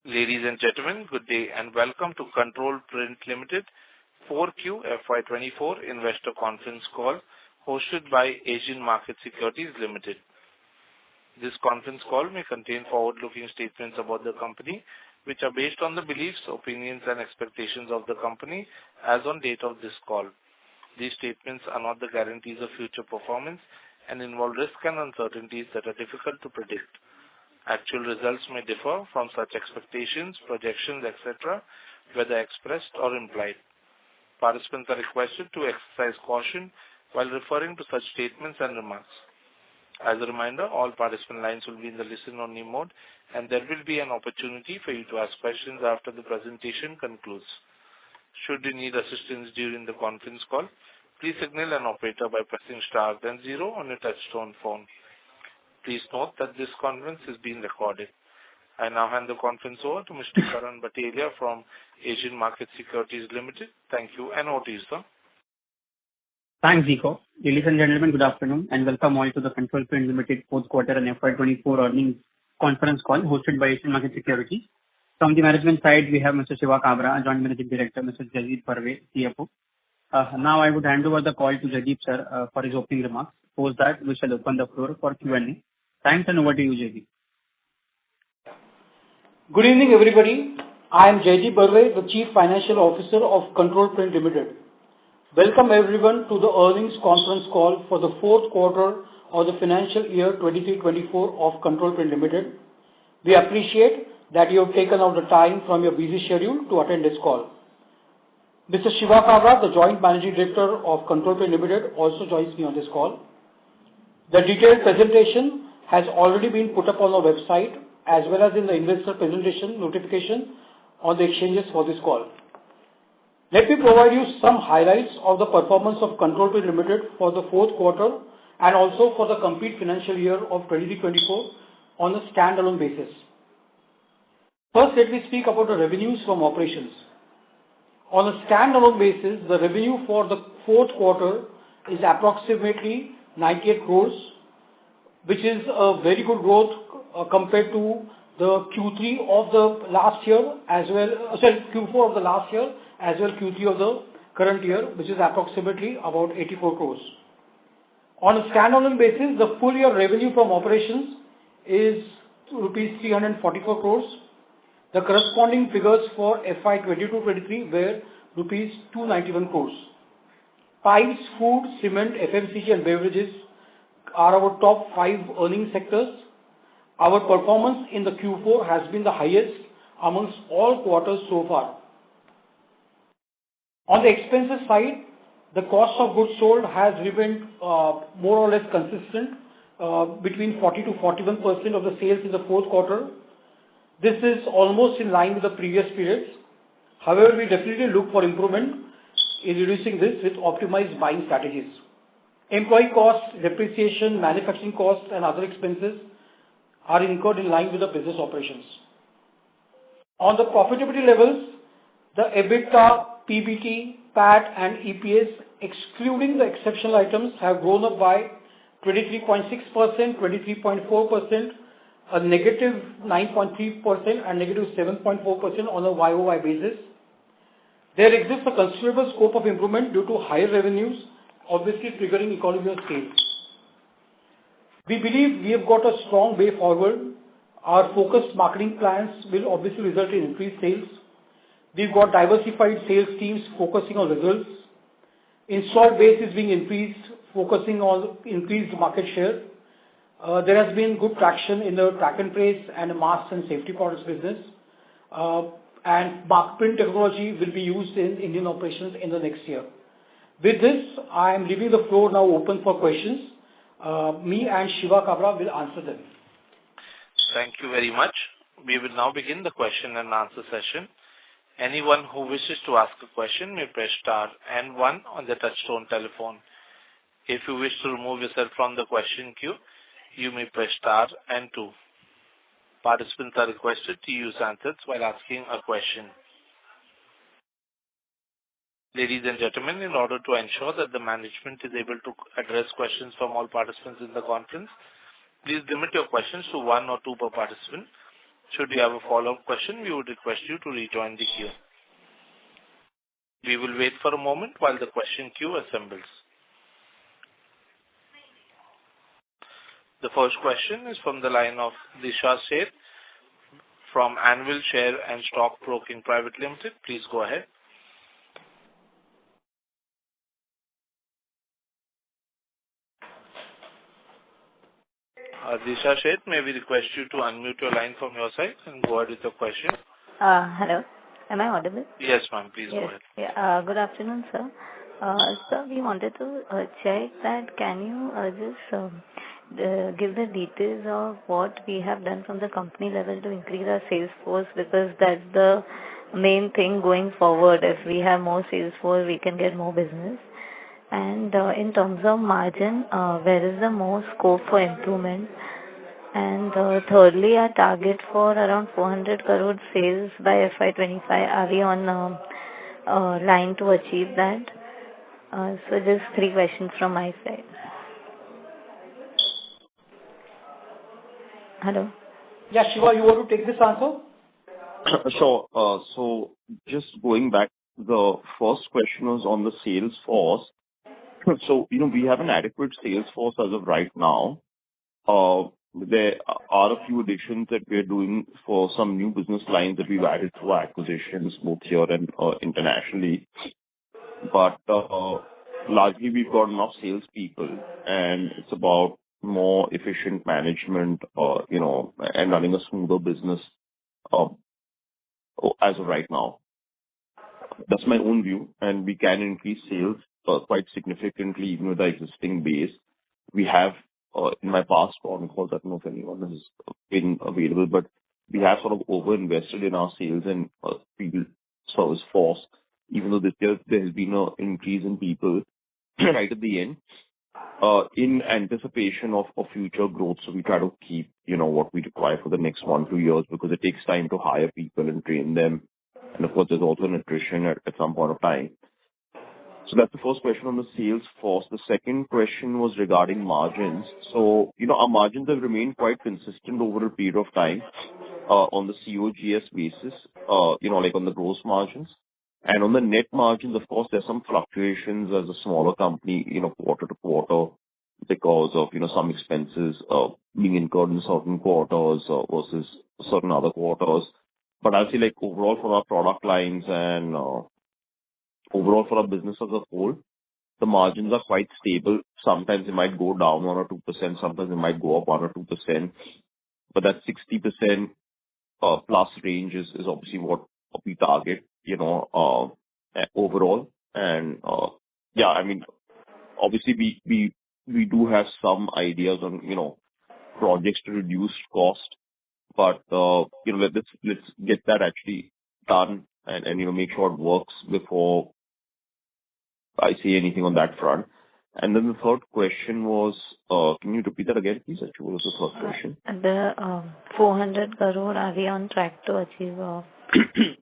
Ladies and gentlemen, good day and welcome to Control Print Limited 4Q FY'24 Investor Conference Call hosted by Asian Market Securities Limited. This conference call may contain forward-looking statements about the company, which are based on the beliefs, opinions, and expectations of the company as on date of this call. These statements are not the guarantees of future performance and involve risks and uncertainties that are difficult to predict. Actual results may differ from such expectations, projections, etc., whether expressed or implied. Participants are requested to exercise caution while referring to such statements and remarks. As a reminder, all participant lines will be in the listen-only mode, and there will be an opportunity for you to ask questions after the presentation concludes. Should you need assistance during the conference call, please signal an operator by pressing star then 0 on your touchtone phone. Please note that this conference is being recorded. I now hand the conference over to Mr. Karan Bhatia from Asian Market Securities Limited. Thank you, and over to you, sir. Thanks, Zico. Ladies and gentlemen, good afternoon, and welcome all to the Control Print Limited fourth quarter and FY'24 earnings conference call hosted by Asian Market Securities. From the management side, we have Mr. Shiva Kabra, Joint Managing Director, Mr. Jaideep Barve, CFO. Now I would hand over the call to Jaideep, sir, for his opening remarks. Post that, we shall open the floor for Q&A. Thanks, and over to you, Jaideep. Good evening, everybody. I am Jaideep Barve, the Chief Financial Officer of Control Print Limited. Welcome everyone to the earnings conference call for the fourth quarter of the financial year 23-24 of Control Print Limited. We appreciate that you have taken out the time from your busy schedule to attend this call. Mr. Shiva Kabra, the Joint Managing Director of Control Print Limited, also joins me on this call. The detailed presentation has already been put up on our website as well as in the investor presentation notification on the exchanges for this call. Let me provide you some highlights of the performance of Control Print Limited for the fourth quarter and also for the complete financial year of 23-24 on a standalone basis. First, let me speak about the revenues from operations. On a standalone basis, the revenue for the fourth quarter is approximately 98 crores, which is a very good growth compared to the Q3 of the last year as well, Q4 of the last year as well Q3 of the current year, which is approximately about 84 crores. On a standalone basis, the full year revenue from operations is rupees 344 crores. The corresponding figures for FY'22-23 were rupees 291 crores. Pipes, food, cement, FMCG and beverages are our top 5 earning sectors. Our performance in the Q4 has been the highest amongst all quarters so far. On the expenses side, the cost of goods sold has remained more or less consistent between 40 to 41% of the sales in the fourth quarter. This is almost in line with the previous periods. However, we definitely look for improvement in reducing this with optimized buying strategies. Employee costs, depreciation, manufacturing costs, and other expenses are incurred in line with the business operations. On the profitability levels, the EBITDA, PBT, PAT, and EPS, excluding the exceptional items, have grown up by 23.6%, 23.4%, a negative 9.3%, and negative 7.4% on a YOY basis. There exists a considerable scope of improvement due to higher revenues, obviously triggering economy of scale. We believe we have got a strong way forward. Our focused marketing plans will obviously result in increased sales. We've got diversified sales teams focusing on results. Installed base is being increased, focusing on increased market share. There has been good traction in the track and trace and masks and safety products business. And print technology will be used in Indian operations in the next year. With this, I am leaving the floor now open for questions. Me and Shiva Kabra will answer them. Thank you very much. We will now begin the question and answer session. Anyone who wishes to ask a question may press star and 1 on the touchtone telephone. If you wish to remove yourself from the question queue, you may press star and 2. Participants are requested to use handsets while asking a question. Ladies and gentlemen, in order to ensure that the management is able to address questions from all participants in the conference, please limit your questions to 1 or 2 per participant. Should you have a follow-up question, we would request you to rejoin the queue. We will wait for a moment while the question queue assembles. The first question is from the line of Disha Sheth from Anvil Share and Stock Broking Private Limited. Please go ahead. Disha Sheth, may we request you to unmute your line from your side and go ahead with the question. Hello. Am I audible? Yes, ma'am. Please go ahead. Yeah. Good afternoon, sir. Sir, we wanted to check that can you just give the details of what we have done from the company level to increase our sales force, because that's the main thing going forward. If we have more sales force, we can get more business. And in terms of margin, where is the more scope for improvement? And thirdly, our target for around 400 crore sales by FY'25, are we on line to achieve that? So just 3 questions from my side. Hello? Yeah, Shiva, you want to take this answer? Sure. So just going back, the first question was on the sales force. So, we have an adequate sales force as of right now. There are a few additions that we are doing for some new business lines that we've added through acquisitions, both here and internationally. But largely, we've got enough salespeople, and it's about more efficient management, and running a smoother business as of right now. That's my own view, and we can increase sales quite significantly even with the existing base. We have, in my past phone calls, I don't know if anyone has been available, but we have sort of over-invested in our sales and field service force, even though this year there has been an increase in people right at the end, in anticipation of future growth. So we try to keep, what we require for the next 1-2 years, because it takes time to hire people and train them. And of course, there's also an attrition at some point of time. So that's the first question on the sales force. The second question was regarding margins. So, our margins have remained quite consistent over a period of time, on the COGS basis, like on the gross margins. And on the net margins, of course, there's some fluctuations as a smaller company, quarter to quarter, because of, some expenses being incurred in certain quarters versus certain other quarters. But I'll say, like, overall for our product lines and overall for our business as a whole, the margins are quite stable. Sometimes it might go down 1 or 2%, sometimes it might go up 1 or 2%. But that 60% plus range is obviously what we target, overall. And obviously we do have some ideas on, projects to reduce cost, but let's get that actually done and make sure it works before I say anything on that front. And then the third question was, can you repeat that again, please? Actually, what was the third question? The 400 crore, are we on track to achieve?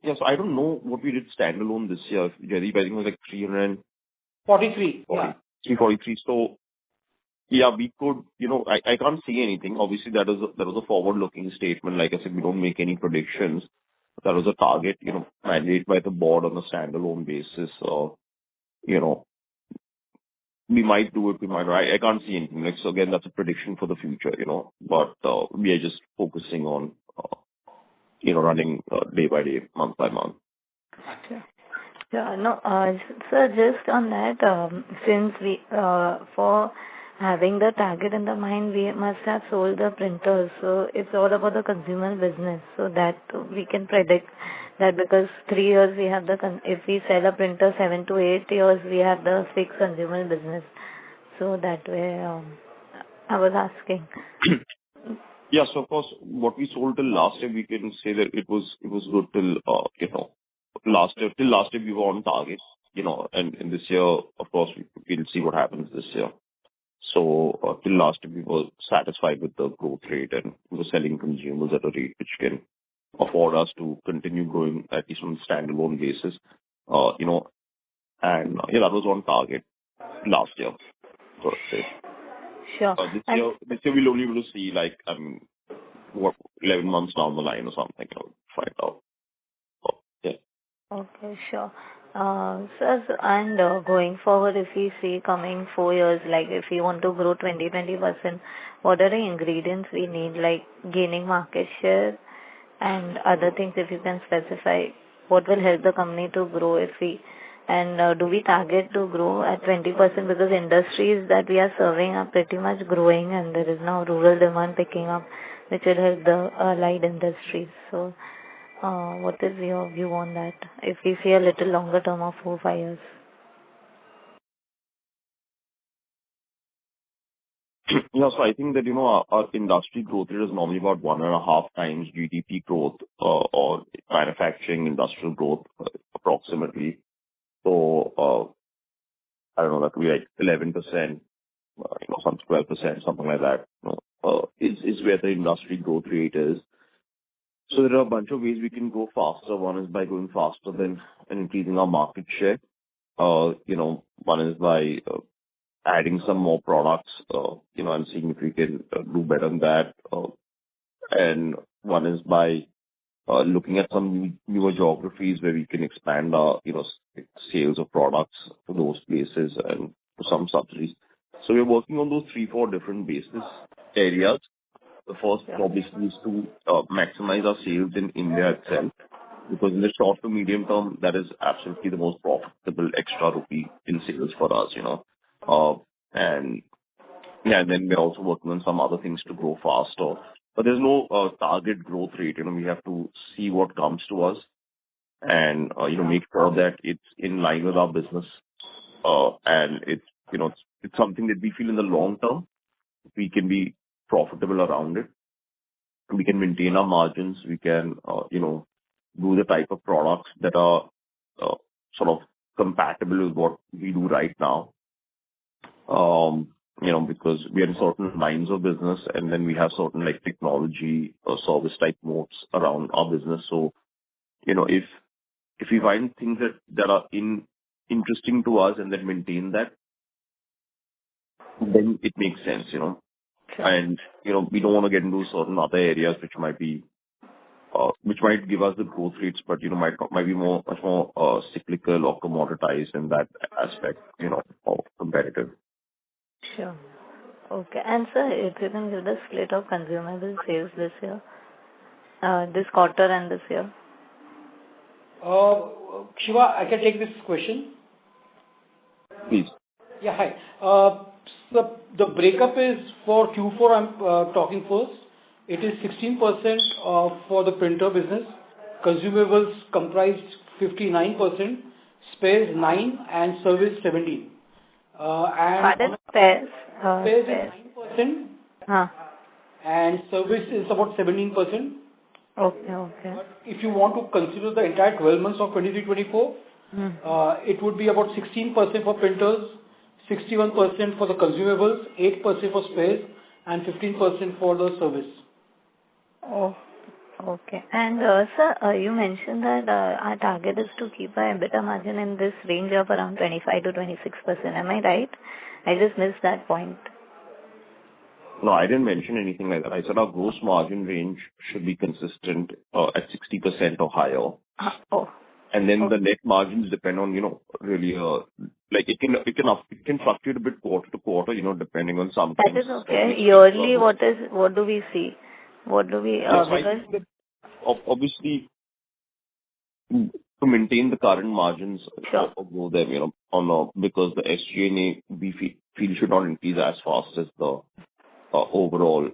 Yes, I don't know what we did standalone this year. Jaideep, I think it was like 43. 343. So, yeah, we could, I can't see anything. Obviously, that was a forward-looking statement. Like I said, we don't make any predictions. That was a target, mandated by the board on a standalone basis. We might do it, we might. I can't see anything. So again, that's a prediction for the future, But we are just focusing on, running day by day, month by month. Okay. Yeah, no, sir, just on that, since we, for having the target in the mind, we must have sold the printers. So it's all about the consumer business. So that we can predict that, because 3 years we have if we sell a printer, 7 to 8 years, we have the fixed consumer business. So that way, I was asking. Yeah, so of course, what we sold till last year, we can say that it was good till, last year. Till last year, we were on target, and this year, of course, we'll see what happens this year. So, till last year, we were satisfied with the growth rate, and we were selling consumers at a rate which can afford us to continue growing, at least on a standalone basis, and that was on target last year, so to say. Sure. This year we'll only be able to see, what 11 months down the line or something, find out. So, yeah. Okay, sure. And going forward, if we see coming 4 years, like if we want to grow 20%, what are the ingredients we need, like gaining market share and other things, if you can specify, what will help the company to grow if we, and do we target to grow at 20% because industries that we are serving are pretty much growing and there is now rural demand picking up, which will help the allied industries. So, what is your view on that if we see a little longer term of 4-5 years? Yeah, so I think that, our industry growth rate is normally about 1.5 times GDP growth, or manufacturing industrial growth, approximately. So, I don't know, that would be like 11%, some 12%, something like that, is where the industry growth rate is. So there are a bunch of ways we can grow faster. One is by going faster than and increasing our market share. One is by adding some more products, and seeing if we can do better than that. And one is by looking at some newer geographies where we can expand our, sales of products to those places and to some subsidies. So we're working on those 3-4 different business areas. The first obviously is to maximize our sales in India itself, because in the short to medium term, that is absolutely the most profitable extra rupee in sales for us, and then we're also working on some other things to grow faster. But there's no target growth rate. We have to see what comes to us and make sure that it's in line with our business, and it's something that we feel in the long term we can be profitable around it. We can maintain our margins. We can do the type of products that are sort of compatible with what we do right now. Because we are in certain lines of business, and then we have certain like technology or service type modes around our business. So, if we find things that are interesting to us and that maintain that, then it makes sense, Sure. And, we don't want to get into certain other areas which might give us the growth rates, but, might be much more cyclical or commoditized in that aspect, or competitive. Sure. Okay. And sir, if you can give the split of consumable sales this year, this quarter and this year. Shiva, I can take this question. Please. Yeah, hi. The breakup is for Q4, I'm talking first. It is 16% for the printer business. Consumables comprised 59%, spares 9%, and service 17%. Pardon? Spares? Spares is 9%, and service is about 17%. Okay. But if you want to consider the entire 12 months of 23-24, it would be about 16% for printers, 61% for the consumables, 8% for spares, and 15% for the service. Oh, okay. And sir, you mentioned that our target is to keep our EBITDA margin in this range of around 25 to 26%. Am I right? I just missed that point. No, I didn't mention anything like that. I said our gross margin range should be consistent at 60% or higher. And then the net margins depend on, really, like it can fluctuate a bit quarter to quarter, depending on some things. That is okay. Yearly, what do we see? What do we, because obviously, to maintain the current margins, sure, or grow them, because the SG&A we feel should not increase as fast as the overall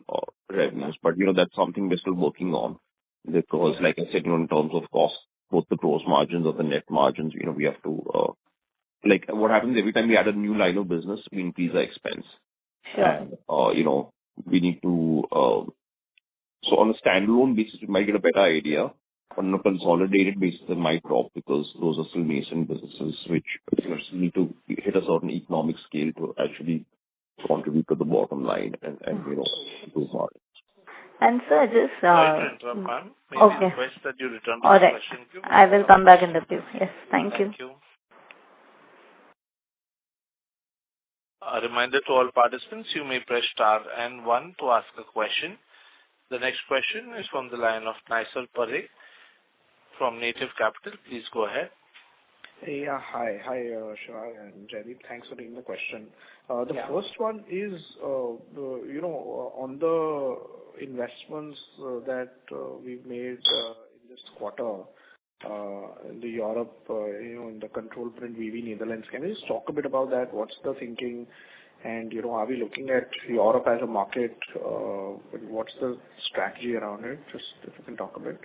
revenues. But, that's something we're still working on, because like I said, in terms of cost, both the gross margins or the net margins, we have to, like what happens every time we add a new line of business, we increase our expense. Sure. And, we need to, so on a standalone basis, we might get a better idea. On a consolidated basis, it might drop because those are still nascent businesses, which need to hit a certain economic scale to actually contribute to the bottom line and improve margins. And sir, just... Sorry to interrupt, ma'am. May I request that you return to the question queue? I will come back in the queue. Yes, thank you. Thank you. A reminder to all participants, you may press star and 1 to ask a question. The next question is from the line of Naisal Parekh from Native Capital. Please go ahead. Yeah. Hi. Hi, Shiva and Jaideep. Thanks for taking the question. The first one is, on the investments that we've made in this quarter, in the Europe, in the Control Print BV Netherlands. Can you just talk a bit about that? What's the thinking? And, are we looking at Europe as a market? What's the strategy around it? Just if you can talk a bit.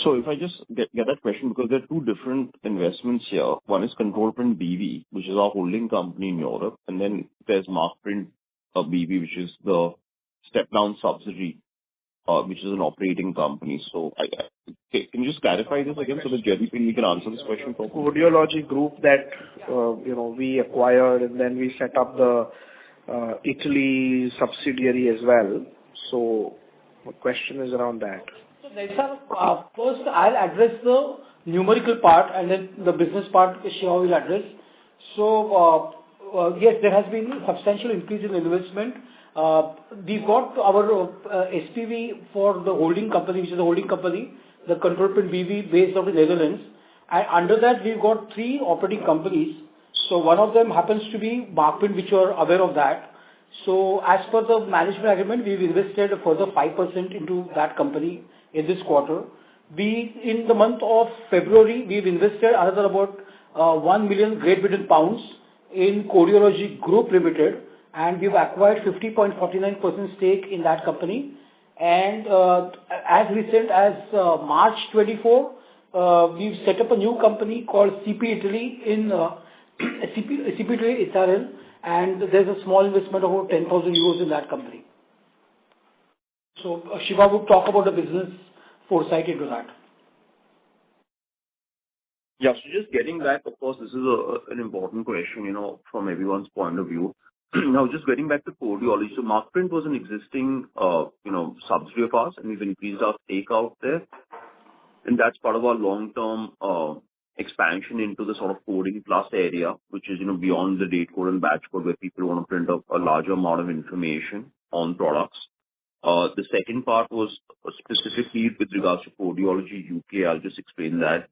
So if I just get that question, because there are two different investments here. One is Control Print BV, which is our holding company in Europe, and then there's Markprint BV, which is the step-down subsidiary, which is an operating company. So can you just clarify this again so that Jaideep can answer this question properly? Codeology Group that, we acquired, and then we set up the Italy subsidiary as well. So the question is around that. So first I'll address the numerical part, and then the business part Shiva will address. So yes, there has been a substantial increase in investment. We've got our SPV for the holding company, which is a holding company, the Control Print BV based out of the Netherlands. And under that, we've got 3 operating companies. So one of them happens to be Markprint, which you are aware of that. So as per the management agreement, we've invested a further 5% into that company in this quarter. In the month of February, we've invested another about 1 million Great Britain pounds in Codeology Group Limited, and we've acquired 50.49% stake in that company. And as recent as March 24, we've set up a new company called CP Italy in CP Italy SRL, and there's a small investment of about 10,000 euros in that company. So Shiva would talk about the business foresight into that. Yeah, so just getting back, of course, this is an important question, from everyone's point of view. Now, just getting back to Codeology. So Markprint was an existing, subsidiary of ours, and we've increased our stake out there. And that's part of our long-term expansion into the sort of coding plus area, which is, beyond the date code and batch code, where people want to print up a larger amount of information on products. The second part was specifically with regards to Codeology UK. I'll just explain that.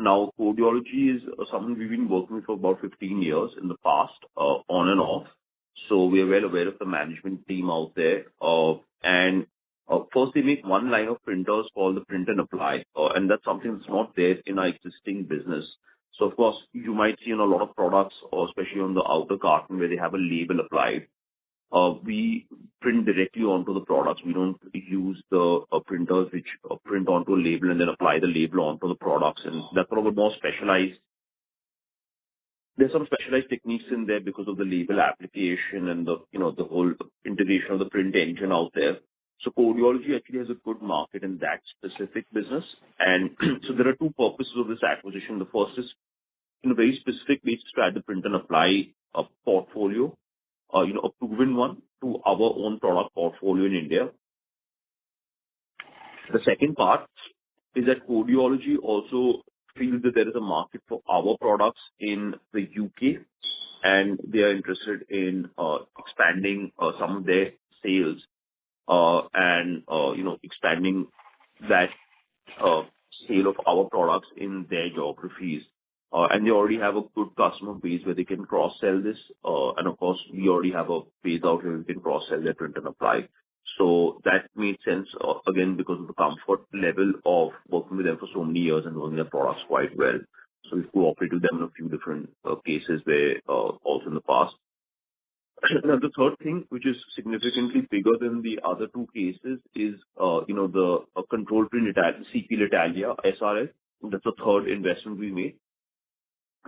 Now, Codeology is something we've been working with for about 15 years in the past, on and off. So we are well aware of the management team out there. And first, they make one line of printers called the print and apply, and that's something that's not there in our existing business. So, of course, you might see in a lot of products, or especially on the outer carton, where they have a label applied. We print directly onto the products. We don't use the printers which print onto a label and then apply the label onto the products. And that's sort of a more specialized. There's some specialized techniques in there because of the label application and the whole integration of the print engine out there. So Codeology actually has a good market in that specific business. And so there are two purposes of this acquisition. The first is, in a very specific way, to add the print and apply a portfolio, a proven one to our own product portfolio in India. The second part is that Codeology also feels that there is a market for our products in the UK, and they are interested in expanding some of their sales and expanding that sale of our products in their geographies. And they already have a good customer base where they can cross-sell this. And of course, we already have a base out where we can cross-sell their print and apply. So that made sense, again, because of the comfort level of working with them for so many years and knowing their products quite well. So we've cooperated with them in a few different cases where also in the past. Now, the third thing, which is significantly bigger than the other two cases, is, the Control Print CP Italia SRL. That's the third investment we made.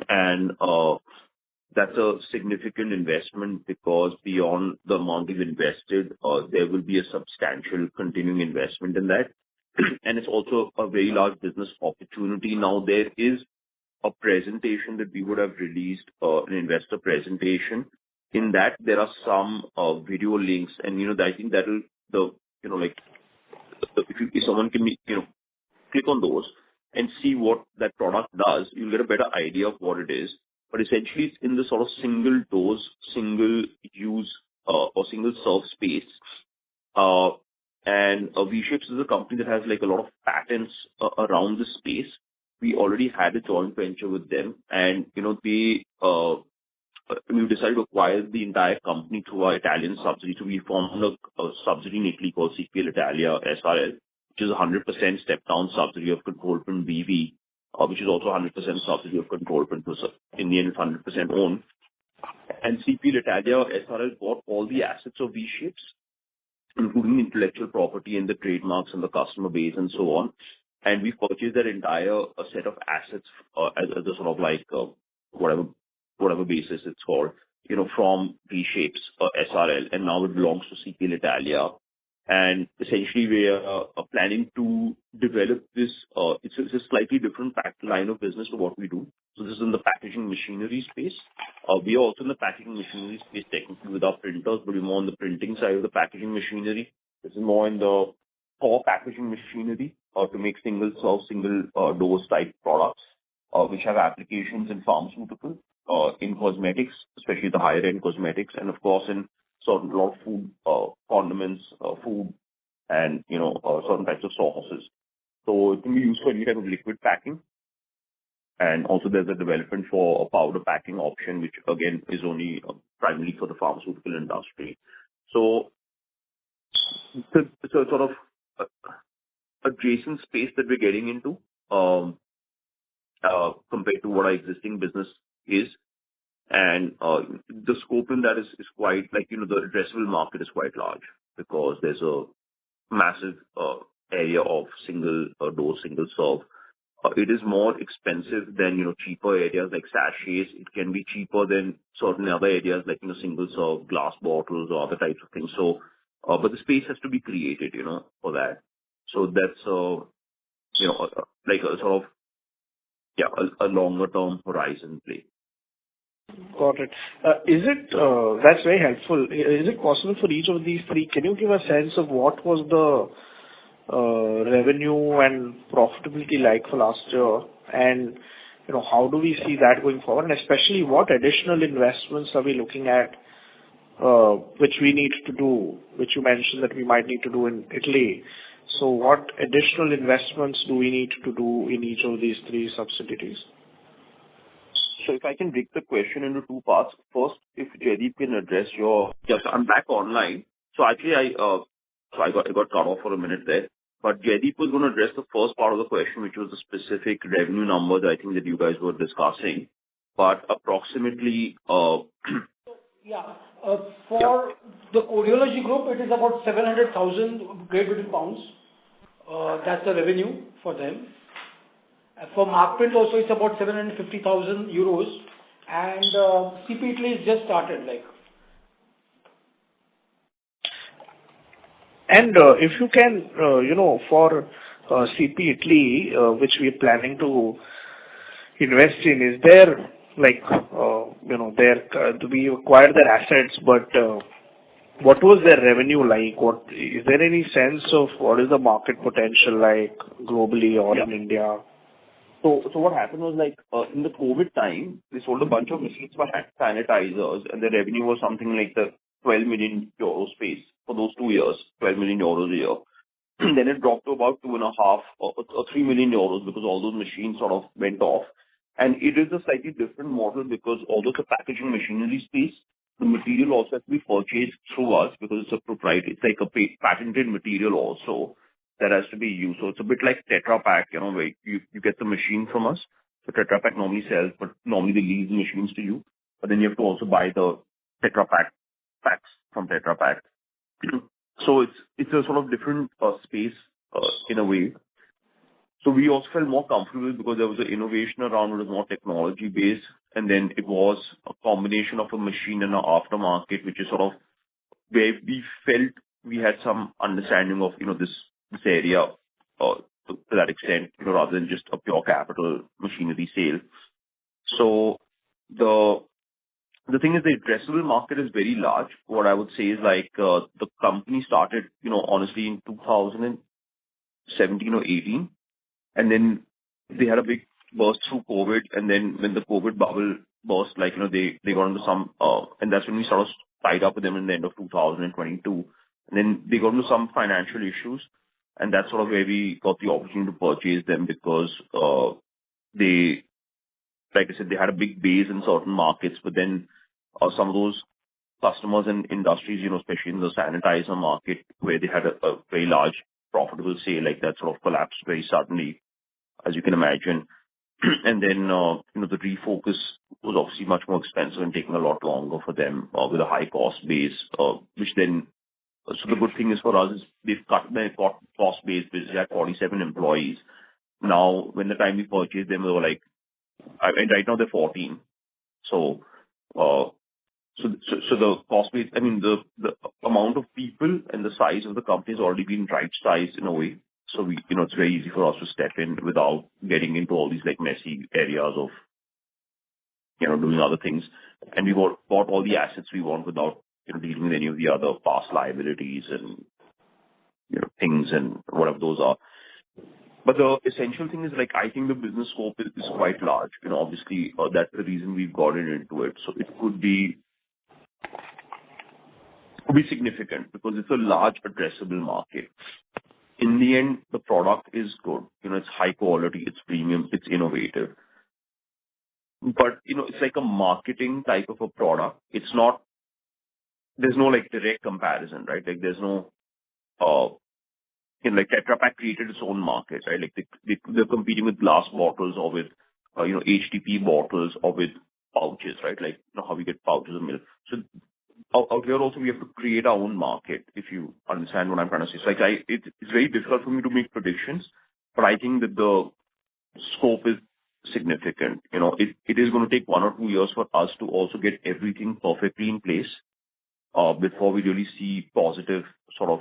And that's a significant investment because beyond the amount we've invested, there will be a substantial continuing investment in that. And it's also a very large business opportunity. Now, there is a presentation that we would have released, an investor presentation. In that, there are some video links, and I think that'll if someone can click on those and see what that product does, you'll get a better idea of what it is. But essentially, it's in the sort of single dose, single use or single serve space. And V-Shapes is a company that has like a lot of patents around the space. We already had a joint venture with them, and we decided to acquire the entire company through our Italian subsidiary. So we formed a subsidiary in Italy called CPL Italia SRL, which is a 100% step-down subsidiary of Control Print BV, which is also 100% subsidiary of Control Print. So in the end, it's 100% owned. And CPL Italia SRL bought all the assets of V-Shapes, including intellectual property and the trademarks and the customer base and so on. And we purchased that entire set of assets as a sort of like whatever basis it's called, from V-Shapes SRL, and now it belongs to CPL Italia. And essentially, we are planning to develop this. It's a slightly different line of business to what we do. So this is in the packaging machinery space. We are also in the packaging machinery space technically with our printers, but we're more on the printing side of the packaging machinery. This is more in the core packaging machinery to make single dose type products, which have applications in pharmaceutical, in cosmetics, especially the higher end cosmetics, and of course in a lot of food, condiments, food, and certain types of sauces. So it can be used for any type of liquid packing. And also there's a development for a powder packing option, which again is only primarily for the pharmaceutical industry. So it's a sort of adjacent space that we're getting into compared to what our existing business is. And the scope in that is quite the addressable market is quite large because there's a massive area of single dose, single serve. It is more expensive than cheaper areas like sachets. It can be cheaper than certain other areas like single serve glass bottles or other types of things. So, but the space has to be created, for that. So that's like a sort of a longer term horizon play. Got it. That's very helpful. Is it possible for each of these three, can you give a sense of what was the revenue and profitability like for last year? And, how do we see that going forward? And especially what additional investments are we looking at, which we need to do, which you mentioned that we might need to do in Italy. So what additional investments do we need to do in each of these three subsidiaries? So if I can break the question into two parts. First, if Jaideep can address yes, I'm back online. So actually I got cut off for a minute there. But Jaideep was going to address the first part of the question, which was the specific revenue numbers I think that you guys were discussing. But approximately for the Codeology Group, it is about 700,000 Great Britain pounds. That's the revenue for them. For Markprint also, it's about 750,000 euros. And CP Italy is just started, And if you can, for CP Italy, which we are planning to invest in, is there we acquired their assets, but what was their revenue like? Is there any sense of what is the market potential like globally or in India? So what happened was in the COVID time, they sold a bunch of machines for hand sanitizers, and the revenue was something like the 12 million euro space for those 2 years, 12 million euros a year. Then it dropped to about 2.5 or 3 million euros because all those machines sort of went off. And it is a slightly different model because although it's a packaging machinery space, the material also has to be purchased through us because it's a proprietary, it's like a patented material also that has to be used. So it's a bit like Tetra Pak, where you get the machine from us. So Tetra Pak normally sells, but normally they lease the machines to you. But then you have to also buy the Tetra Pak packs from Tetra Pak. So it's a sort of different space in a way. So we also felt more comfortable because there was an innovation around it, was more technology based, and then it was a combination of a machine and an aftermarket, which is sort of where we felt we had some understanding of this area to that extent, rather than just a pure capital machinery sale. So the thing is, the addressable market is very large. What I would say is the company started, honestly, in 2017 or 18. And then they had a big burst through COVID. And then when the COVID bubble burst, they got into some, and that's when we sort of tied up with them in the end of 2022. And then they got into some financial issues, and that's sort of where we got the opportunity to purchase them because they, like I said, they had a big base in certain markets, but then some of those customers and industries, especially in the sanitizer market, where they had a very large profitable sale, like that sort of collapsed very suddenly, as you can imagine. And then, the refocus was obviously much more expensive and taking a lot longer for them with a high cost base, which then, so the good thing is for us is they've cut their cost base, because they had 47 employees. Now, when the time we purchased them, they were like, and right now they're 14. So, So the cost base, I mean, the amount of people and the size of the company has already been right-sized in a way. So it's very easy for us to step in without getting into all these, like, messy areas of, doing other things. And we bought all the assets we want without, dealing with any of the other past liabilities and, things and whatever those are. But the essential thing is, like, I think the business scope is quite large. Obviously, that's the reason we've gotten into it. So it could be significant because it's a large addressable market. In the end, the product is good. It's high quality, it's premium, it's innovative. But, it's like a marketing type of a product. There's no like direct comparison, right? Like there's no, like Tetra Pak created its own market, right? Like they're competing with glass bottles or with, HDP bottles or with pouches, right? Like, how we get pouches of milk. So out here also we have to create our own market, if you understand what I'm trying to say. So like it's very difficult for me to make predictions, but I think that the scope is significant. It is going to take 1 or 2 years for us to also get everything perfectly in place before we really see positive sort of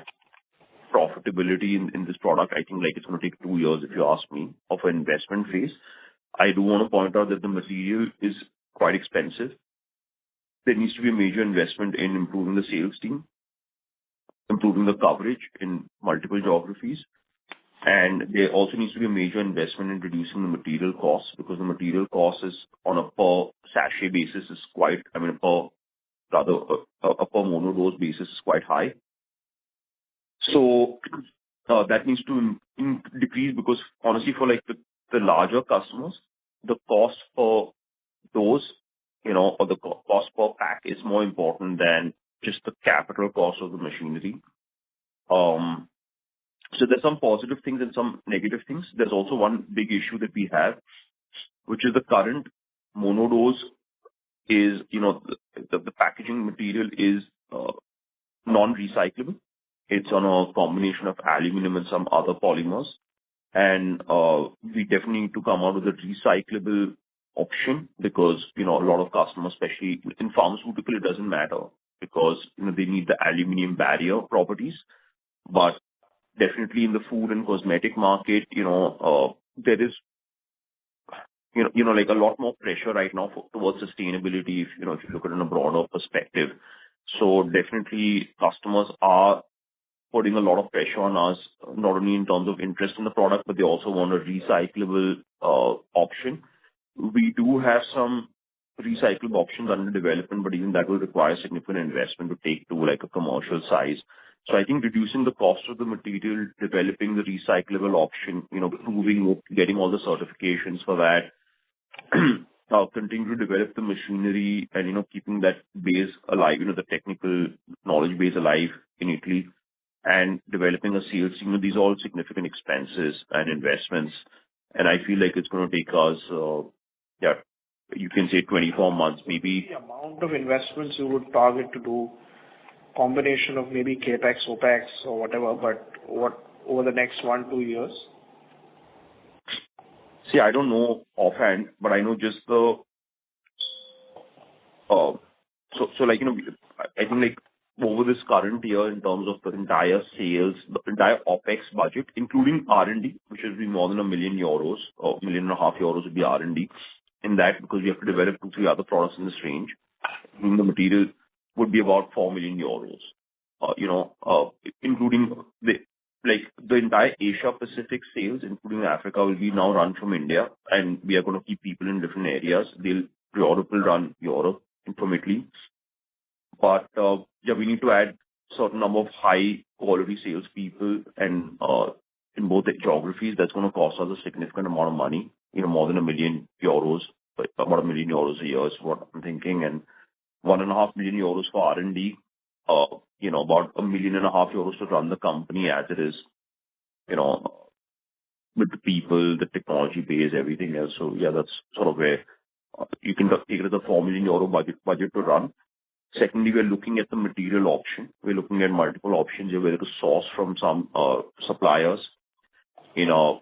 profitability in this product. I think like it's going to take 2 years, if you ask me, of an investment phase. I do want to point out that the material is quite expensive. There needs to be a major investment in improving the sales team, improving the coverage in multiple geographies. And there also needs to be a major investment in reducing the material costs, because the material cost is on a per sachet basis is quite, a per monodose basis is quite high. So that needs to decrease, because honestly, for like the larger customers, the cost per dose, or the cost per pack is more important than just the capital cost of the machinery. So there's some positive things and some negative things. There's also one big issue that we have, which is the current monodose is, the packaging material is non-recyclable. It's on a combination of aluminum and some other polymers. And we definitely need to come out with a recyclable option, because, a lot of customers, especially in pharmaceutical, it doesn't matter because, they need the aluminum barrier properties. But definitely in the food and cosmetic market, there is, like a lot more pressure right now towards sustainability, if you look at it in a broader perspective. So definitely customers are putting a lot of pressure on us, not only in terms of interest in the product, but they also want a recyclable option. We do have some recyclable options under development, but even that will require significant investment to take to like a commercial size. So I think reducing the cost of the material, developing the recyclable option, proving it, getting all the certifications for that, continue to develop the machinery and, keeping that base alive, the technical knowledge base alive in Italy, and developing a sales team. These are all significant expenses and investments. And I feel like it's going to take us, you can say 24 months, maybe. The amount of investments you would target to do, combination of maybe CAPEX, OPEX or whatever, but what over the next 1-2 years? See, I don't know offhand, but I know just the, I think like over this current year, in terms of the entire sales, the entire OPEX budget, including R&D, which will be more than €1 million, or €1.5 million would be R&D in that, because we have to develop 2-3 other products in this range. The material would be about €4 million, including the entire Asia Pacific sales, including Africa, will be now run from India, and we are going to keep people in different areas. Europe will run Europe from Italy. But yeah, we need to add certain number of high quality salespeople and in both the geographies. That's going to cost us a significant amount of money, more than 1 million euros, about 1 million euros a year is what I'm thinking, and 1.5 million euros for R&D, about 1.5 million euros to run the company as it is, with the people, the technology base, everything else. So yeah, that's sort of where you can take it as a 4 million euro budget to run. Secondly, we're looking at the material option. We're looking at multiple options, whether to source from some suppliers,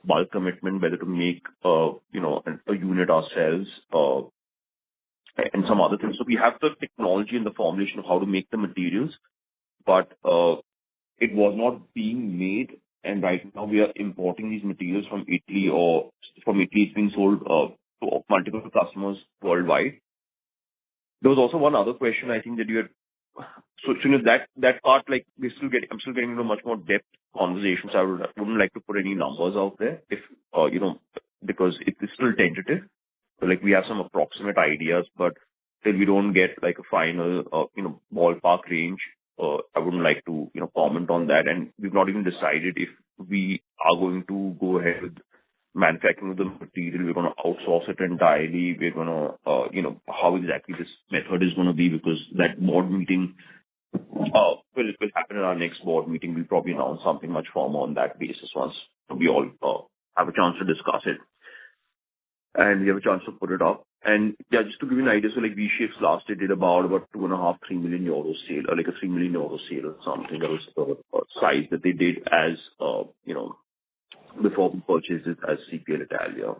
bulk commitment, whether to make, a unit ourselves, and some other things. So we have the technology and the formulation of how to make the materials, but it was not being made. And right now we are importing these materials from Italy, or from Italy it's being sold to multiple customers worldwide. There was also one other question I think that you had. So that part, like I'm still getting into much more depth conversations. I wouldn't like to put any numbers out there if because it is still tentative. So like we have some approximate ideas, but till we don't get like a final ballpark range, I wouldn't like to comment on that. And we've not even decided if we are going to go ahead with manufacturing of the material. We're going to outsource it entirely. We're going to, how exactly this method is going to be, because that board meeting will happen in our next board meeting. We'll probably announce something much firmer on that basis once we all have a chance to discuss it and we have a chance to put it up. And yeah, just to give you an idea, so like V-Shapes last year did about 2.5-3 million euro sale, or like a 3 million euro sale or something. That was the size that they did as before we purchased it as CPL Italia.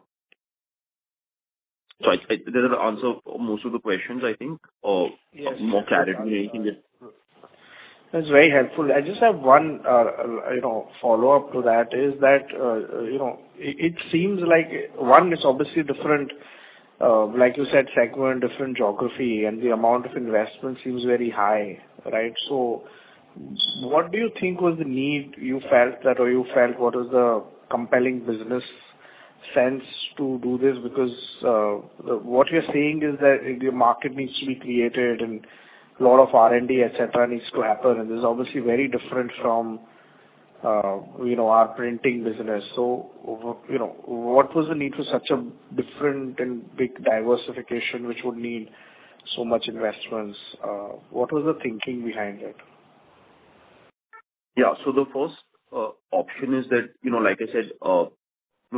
So I did that answer most of the questions, I think, or yes, more clarity than anything that. That's very helpful. I just have one, follow-up to that is that, it seems like one is obviously different, like you said, segment, different geography, and the amount of investment seems very high, right? So what do you think was the need you felt what was the compelling business sense to do this? Because what you're saying is that the market needs to be created and a lot of R&D, etc., needs to happen, and this is obviously very different from our printing business. So what was the need for such a different and big diversification, which would need so much investments? What was the thinking behind it? Yeah. So the first option is that, like I said,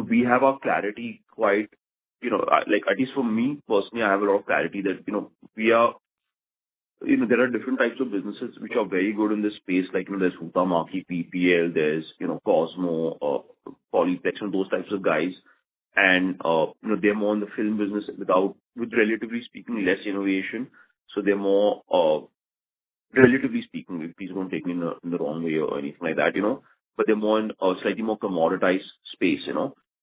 we have our clarity quite, like at least for me personally, I have a lot of clarity that, we are, there are different types of businesses which are very good in this space. Like, there's Huhtamaki, PPL, there's, Cosmo, Polyplex, and those types of guys. And, they're more in the film business with relatively speaking, less innovation. So they're more, relatively speaking, please don't take me in the wrong way or anything like that, but they're more in a slightly more commoditized space,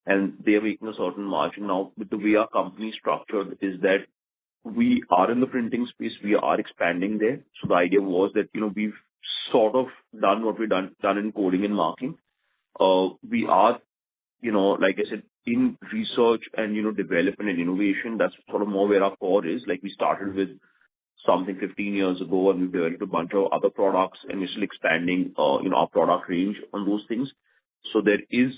and they're making a certain margin. Now, with the way our company is structured is that we are in the printing space, we are expanding there. So the idea was that, we've sort of done what we've done in coding and marking. We are, like I said, in research and, development and innovation. That's sort of more where our core is. Like we started with something 15 years ago, and we've developed a bunch of other products, and we're still expanding, our product range on those things. So there is,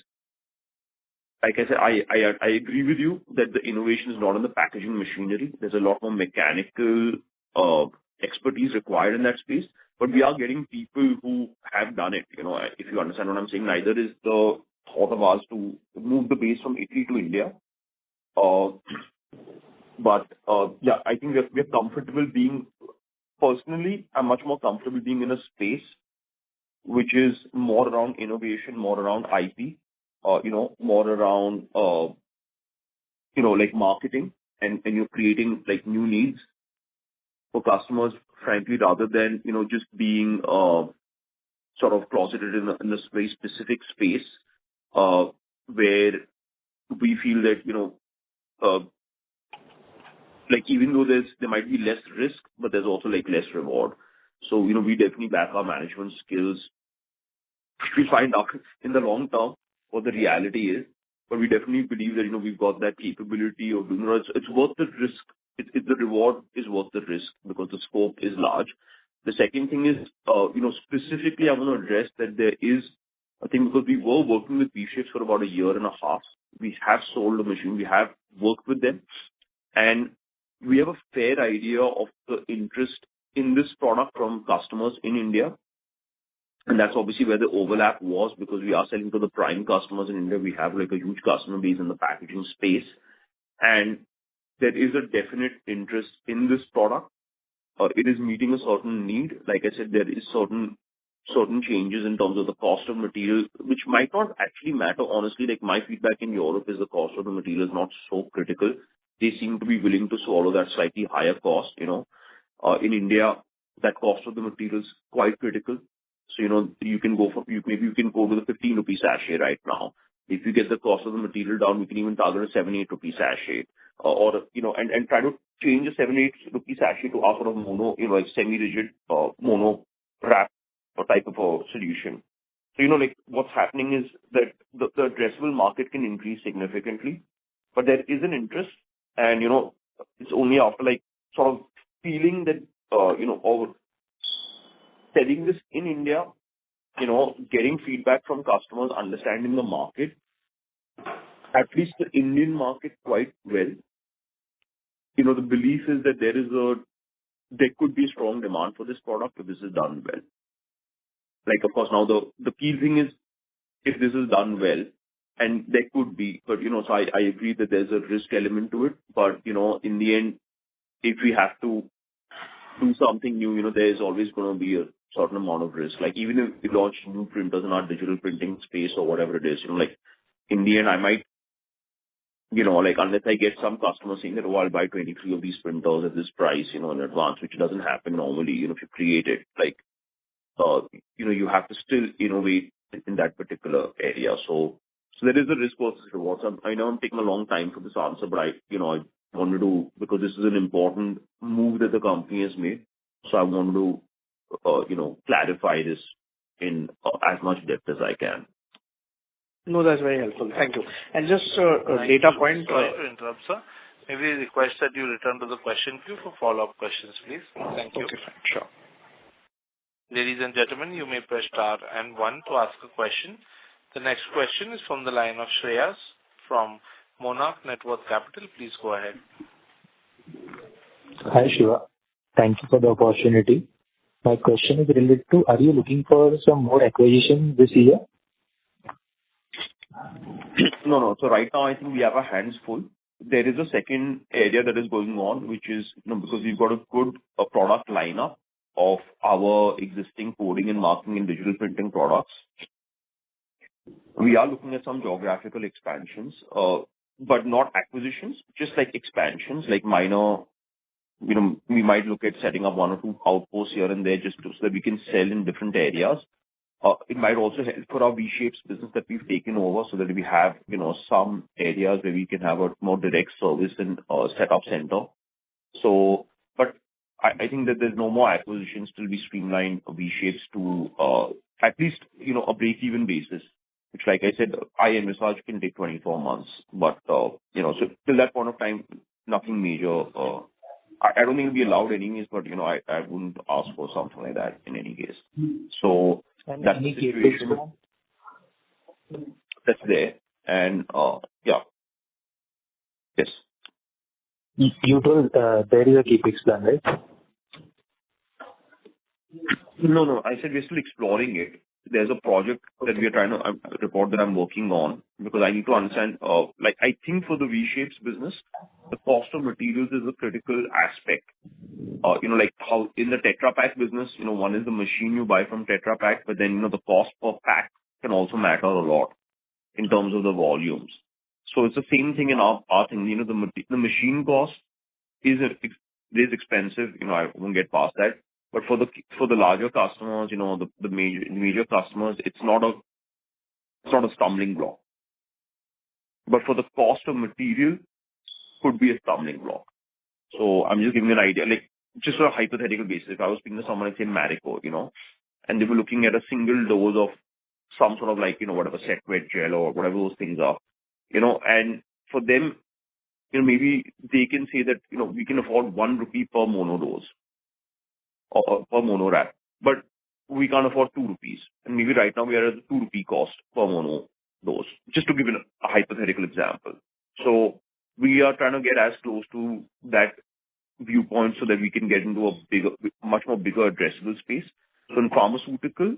like I said, I agree with you that the innovation is not in the packaging machinery. There's a lot more mechanical expertise required in that space, but we are getting people who have done it. If you understand what I'm saying, neither is the thought of ours to move the base from Italy to India. But yeah, I think we're comfortable being. Personally, I'm much more comfortable being in a space which is more around innovation, more around IP. More around, like marketing and you're creating like new needs for customers, frankly, rather than, just being, sort of closeted in this very specific space, where we feel that, like even though there might be less risk, but there's also like less reward. So, we definitely back our management skills. We find out in the long term what the reality is, but we definitely believe that, we've got that capability of doing it's worth the risk. The reward is worth the risk because the scope is large. The second thing is, specifically I want to address that there is, I think because we were working with V-Shapes for about a year and a half, we have sold a machine, we have worked with them, and we have a fair idea of the interest in this product from customers in India. And that's obviously where the overlap was, because we are selling to the prime customers in India. We have like a huge customer base in the packaging space, and there is a definite interest in this product. It is meeting a certain need. Like I said, there is certain changes in terms of the cost of material, which might not actually matter. Honestly, like my feedback in Europe is the cost of the material is not so critical. They seem to be willing to swallow that slightly higher cost, In India, that cost of the material is quite critical. So, you can go maybe you can go to the 15 rupee sachet right now. If you get the cost of the material down, we can even target a 7-8 rupee sachet, and try to change a 7-8 rupee sachet to our sort of mono, like semi-rigid, mono wrap type of a solution. So, like what's happening is that the addressable market can increase significantly, but there is an interest, and, it's only after like sort of feeling that, or selling this in India, getting feedback from customers, understanding the market, at least the Indian market quite well. The belief is that there could be strong demand for this product if this is done well. Like, of course, now the key thing is if this is done well, and there could be, but, so I agree that there's a risk element to it, but, in the end, if we have to do something new, there is always going to be a certain amount of risk. Like, even if we launch new printers in our digital printing space or whatever it is, like, in the end, I might, like, unless I get some customers saying that, oh, I'll buy 23 of these printers at this price, in advance, which doesn't happen normally, if you create it, like, you have to still innovate in that particular area. So there is a risk versus reward. So I know I'm taking a long time for this answer, but I wanted to, because this is an important move that the company has made. So I wanted to, clarify this in as much depth as I can. No, that's very helpful. Thank you. And just a data point. Sorry to interrupt, sir. Maybe request that you return to the question queue for follow-up questions, please. Thank you. Okay, fine. Sure. Ladies and gentlemen, you may press star and 1 to ask a question. The next question is from the line of Shreyas from Monarch Networth Capital. Please go ahead. Hi, Shiva. Thank you for the opportunity. My question is related to, are you looking for some more acquisition this year? No. So right now, I think we have our hands full. There is a second area that is going on, which is, because we've got a good product lineup of our existing coding and marking and digital printing products. We are looking at some geographical expansions, but not acquisitions, just like expansions, like minor, we might look at setting up 1 or 2 outposts here and there just so that we can sell in different areas. It might also help for our V-Shapes business that we've taken over, so that we have, some areas where we can have a more direct service and setup center. So, but I think that there's no more acquisitions till we streamline V-Shapes to at least, a break-even basis, which, like I said, I envisage can take 24 months. But, so till that point of time, nothing major. I don't think it'll be allowed anyways, but, I wouldn't ask for something like that in any case. So that's the situation that's there. And, yeah. Yes. You told there is a CapEx plan, right? No. I said we're still exploring it. There's a project that we are trying to report that I'm working on, because I need to understand, I think for the V-Shapes business, the cost of materials is a critical aspect. Like how in the Tetra Pak business, one is the machine you buy from Tetra Pak, but then, the cost per pack can also matter a lot in terms of the volumes. So it's the same thing in our thing. The machine cost is expensive. I won't get past that. But for the larger customers, the major customers, it's not a stumbling block. But for the cost of material, could be a stumbling block. So I'm just giving you an idea, like just on a hypothetical basis. If I was speaking to someone, like say Marico, and they were looking at a single dose of some sort of whatever set wet gel or whatever those things are, and for them, maybe they can say that, we can afford 1 rupee per mono dose. per mono wrap. But we can't afford 2 rupees. And maybe right now we are at the 2 rupee cost per mono dose, just to give a hypothetical example. So we are trying to get as close to that viewpoint so that we can get into a much more bigger addressable space. So in pharmaceutical,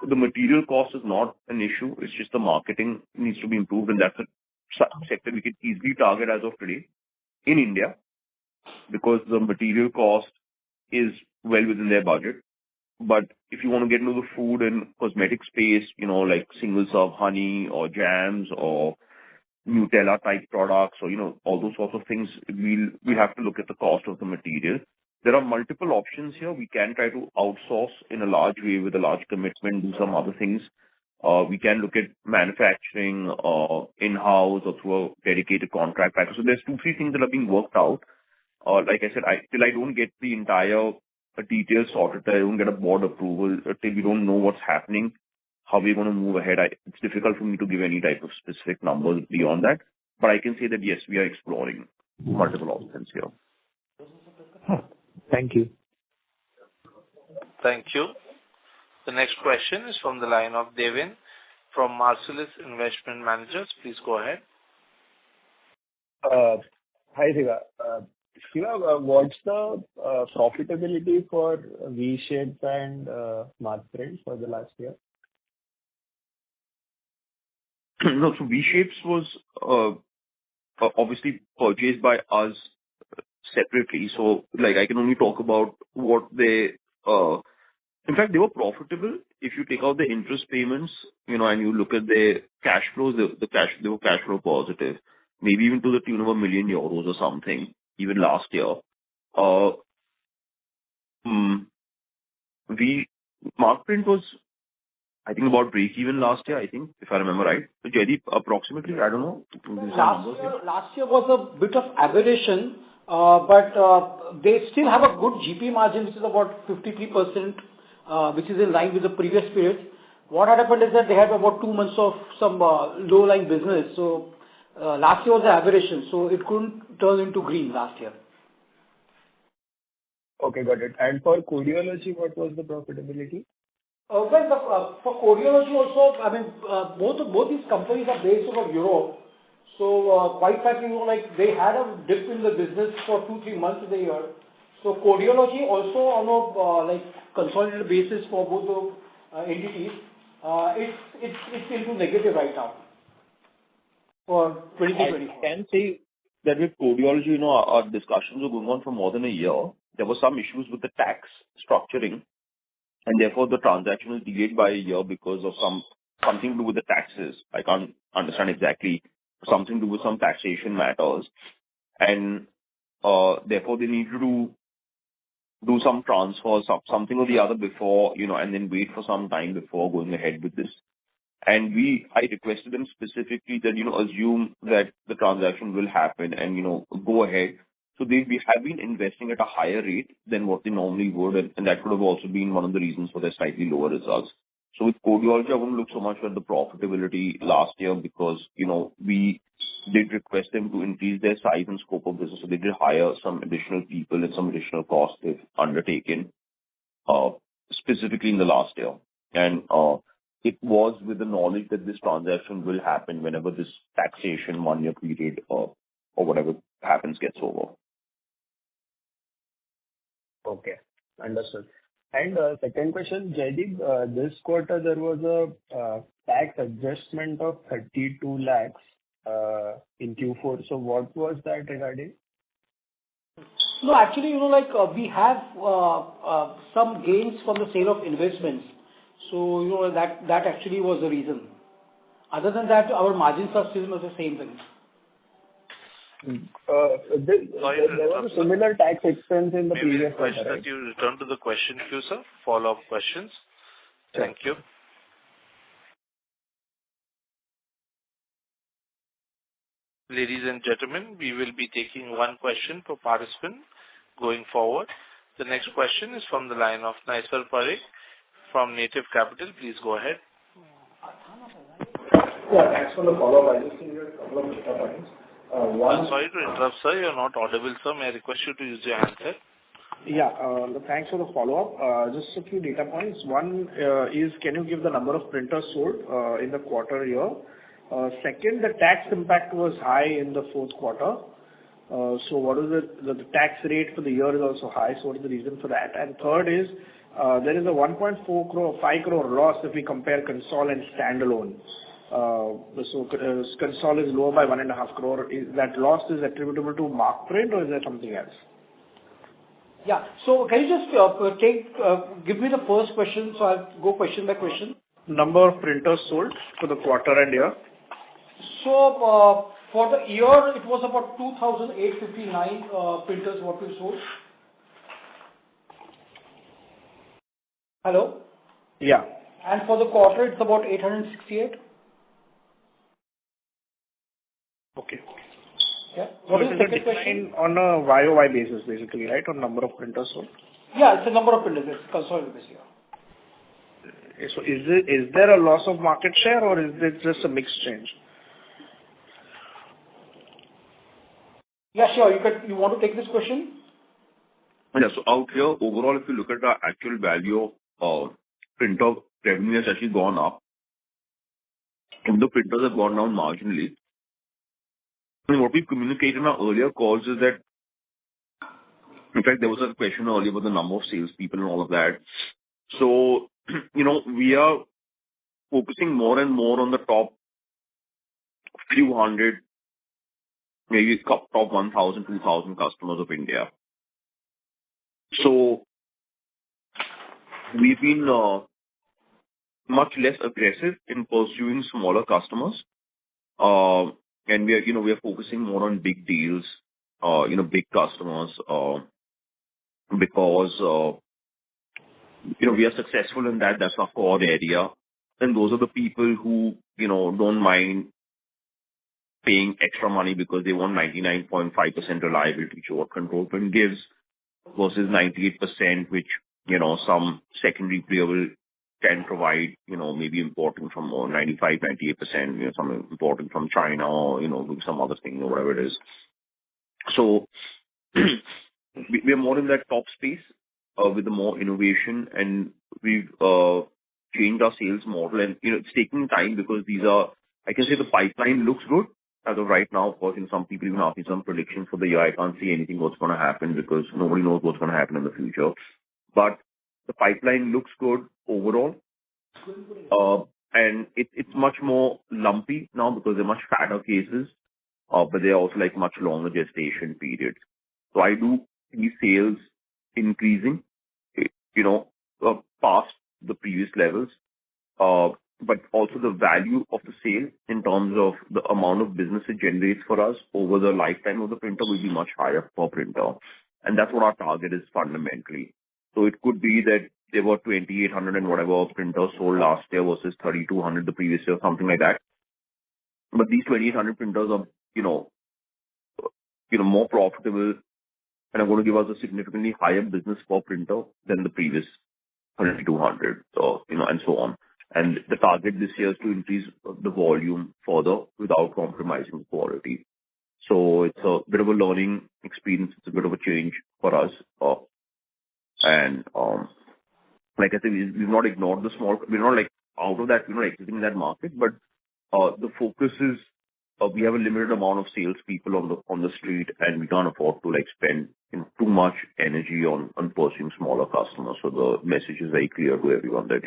the material cost is not an issue. It's just the marketing needs to be improved, and that's a sector we can easily target as of today in India, because the material cost is well within their budget. But if you want to get into the food and cosmetic space, like single serve honey or jams or Nutella type products or, all those sorts of things, we'll have to look at the cost of the material. There are multiple options here. We can try to outsource in a large way with a large commitment, do some other things. We can look at manufacturing in-house or through a dedicated contract package. So there's 2-3 things that are being worked out. Like I said, till I don't get the entire details sorted, till I don't get a board approval, till we don't know what's happening, how we're going to move ahead, it's difficult for me to give any type of specific numbers beyond that. But I can say that, yes, we are exploring multiple options here. Thank you. Thank you. The next question is from the line of Devin from Marcellus Investment Managers. Please go ahead. Hi, Shiva. What's the profitability for V-Shapes and Markprint for the last year? No, so V-Shapes was obviously purchased by us separately. So, I can only talk about what they... in fact, they were profitable. If you take out the interest payments, and you look at their cash flows, they were cash flow positive, maybe even to the tune of €1 million or something, even last year. Markprint was, I think, about break-even last year, I think, if I remember right. So, Jaideep, approximately, I don't know. Last year was a bit of aberration, but they still have a good GP margin, which is about 53%, which is in line with the previous period. What had happened is that they had about 2 months of some low-lying business. So last year was an aberration, so it couldn't turn into green last year. Okay, got it. And for Codeology, what was the profitability? For Codeology also, I mean, both these companies are based over Europe. So quite frankly, they had a dip in the business for 2-3 months of the year. So Codeology also on a consolidated basis for both the entities, it's into negative right now for 2024. I can say that with Codeology, our discussions were going on for more than a year. There were some issues with the tax structuring, and therefore the transaction was delayed by a year because of something to do with the taxes. I can't understand exactly. Something to do with some taxation matters. And therefore they need to do some transfers, something or the other before, and then wait for some time before going ahead with this. And I requested them specifically that, assume that the transaction will happen and, go ahead. So we have been investing at a higher rate than what they normally would, and that could have also been one of the reasons for their slightly lower results. So with Codeology, I wouldn't look so much at the profitability last year because, we did request them to increase their size and scope of business. So they did hire some additional people and some additional costs they've undertaken, specifically in the last year. And it was with the knowledge that this transaction will happen whenever this taxation 1-year period or whatever happens gets over. Okay, understood. And second question, Jaideep, this quarter there was a tax adjustment of 32 lakhs in Q4. So what was that regarding? No, actually, we have some gains from the sale of investments. So, that actually was the reason. Other than that, our margins are still the same thing. There was a similar tax expense in the previous quarter, right? That you return to the question queue, sir. Follow-up questions. Thank you. Ladies and gentlemen, we will be taking one question per participant going forward. The next question is from the line of Naisar Parekh from Native Capital. Please go ahead. Yeah, thanks for the follow-up. I just think you had a couple of points. I'm sorry to interrupt, sir. You're not audible, sir. May I request you to use your handset? Yeah, thanks for the follow-up. Just a few data points. One is, can you give the number of printers sold in the quarter year? Second, the tax impact was high in the fourth quarter. So what is the tax rate for the year is also high, so what is the reason for that? And third is, there is a 1.5 crore loss if we compare Concall and standalone. So Concall is lower by 1.5 crore. Is that loss attributable to Markprint or is there something else? Yeah. So can you just give me the first question, so I'll go question by question. Number of printers sold for the quarter and year. So for the year, it was about 2,859 printers what we sold. Hello? Yeah. And for the quarter, it's about 868. Okay. Yeah. What is the second question? On a YOY basis, basically, right? On number of printers sold? Yeah, it's a number of printers. It's consolidated this year. So is there a loss of market share or is it just a mixed change? Yeah, sure. You want to take this question? Yeah. So out here, overall, if you look at the actual value of printer revenue has actually gone up. And the printers have gone down marginally. And what we've communicated in our earlier calls is that, in fact, there was a question earlier about the number of salespeople and all of that. So, we are focusing more and more on the top few hundred, maybe top 1,000, 2,000 customers of India. So, we've been much less aggressive in pursuing smaller customers. And we are focusing more on big deals, big customers, because, we are successful in that. That's our core area. And those are the people who, don't mind paying extra money because they want 99.5% reliability, which what Control Print gives, versus 98%, which, some secondary player can provide, maybe importing from 95, 98%, some importing from China or, some other thing or whatever it is. So we are more in that top space with the more innovation, and we've changed our sales model. And, it's taking time because I can say the pipeline looks good as of right now. Of course, some people even ask me some predictions for the year. I can't see anything what's going to happen because nobody knows what's going to happen in the future. But the pipeline looks good overall. And it's much more lumpy now because they're much fatter cases, but they're also like much longer gestation periods. So I do see sales increasing, past the previous levels, but also the value of the sale in terms of the amount of business it generates for us over the lifetime of the printer will be much higher per printer. And that's what our target is fundamentally. So it could be that there were 2,800 and whatever printers sold last year versus 3,200 the previous year, something like that. But these 2,800 printers are, more profitable and are going to give us a significantly higher business per printer than the previous 3,200. So, and so on. And the target this year is to increase the volume further without compromising quality. So it's a bit of a learning experience. It's a bit of a change for us. And like I said, we've not ignored the small. We're not like out of that. We're not exiting that market. But the focus is we have a limited amount of salespeople on the street, and we can't afford to spend too much energy on pursuing smaller customers. So the message is very clear to everyone that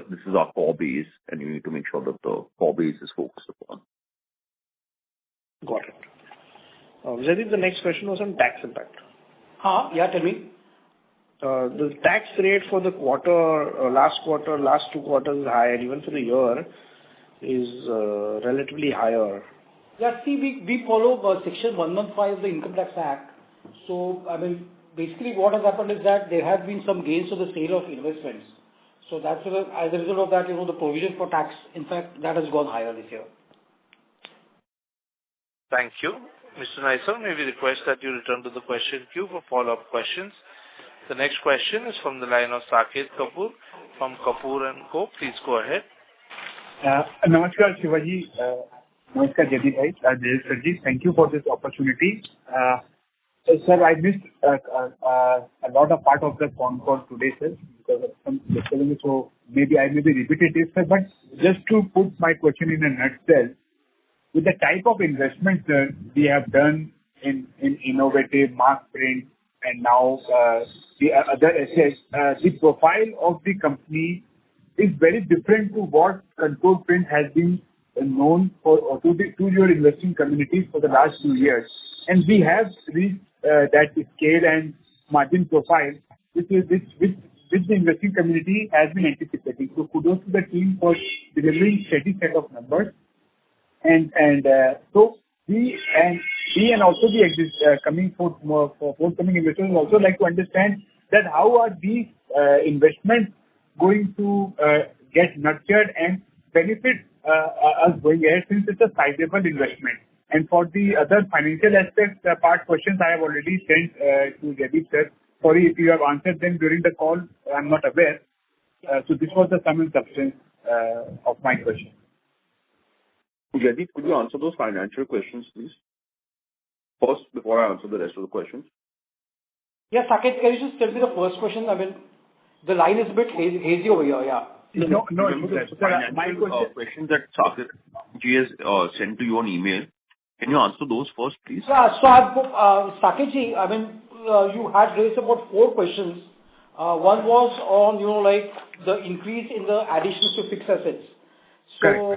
this is our core base, and you need to make sure that the core base is focused upon. Got it. Jaideep, the next question was on tax impact. Yeah, tell me. The tax rate for the last two quarters is high, and even for the year is relatively higher. Yeah, see, we follow Section 115 of the Income Tax Act. So, basically what has happened is that there have been some gains to the sale of investments. So that's as a result of that, the provision for tax, in fact, that has gone higher this year. Thank you. Mr. Naisar, may we request that you return to the question queue for follow-up questions. The next question is from the line of Saket Kapoor from Kapoor & Co. Please go ahead. Namaskar, Shivaji. Namaskar, Jaideep bhai. Sirji, thank you for this opportunity. Sir, I missed a lot of part of the phone call today, sir, because of some disturbance, so maybe I may be repetitive, sir. But just to put my question in a nutshell, with the type of investments that we have done in innovative mark print and now the other assets, the profile of the company is very different to what Control Print has been known for to your investing communities for the last 2 years. And we have reached that scale and margin profile which the investing community has been anticipating. So kudos to the team for delivering steady set of numbers. So we and also the coming for forthcoming investors also like to understand that how are these investments going to get nurtured and benefit us going ahead, since it's a sizable investment. And for the other financial aspects, part questions I have already sent to Jaideep sir. Sorry if you have answered them during the call. I'm not aware. So this was the sum and substance of my question. Jaideep, could you answer those financial questions, please? First, before I answer the rest of the questions. Yeah, Saket, can you just tell me the first question? I mean, the line is a bit hazy over here, yeah. No, My question that Saket Ji has sent to you on email. Can you answer those first, please? Yeah, so Saket Ji, I mean, you had raised about 4 questions. One was on, like the increase in the additions to fixed assets. So,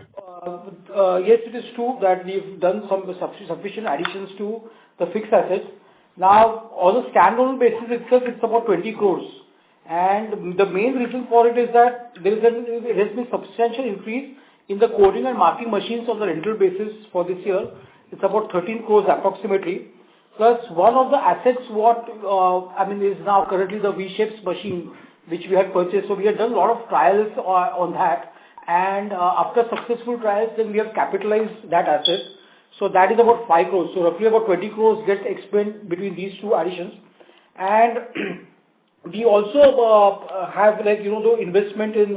yes, it is true that we've done some sufficient additions to the fixed assets. Now, on a standalone basis itself, it's about 20 crores. And the main reason for it is that there has been substantial increase in the coding and marking machines on the rental basis for this year. It's about 13 crores approximately. Plus, one of the assets is now currently the V-Shapes machine, which we had purchased. So we had done a lot of trials on that. And after successful trials, then we have capitalized that asset. So that is about 5 crores. So roughly about 20 crores gets explained between these two additions. And we also have the investment in...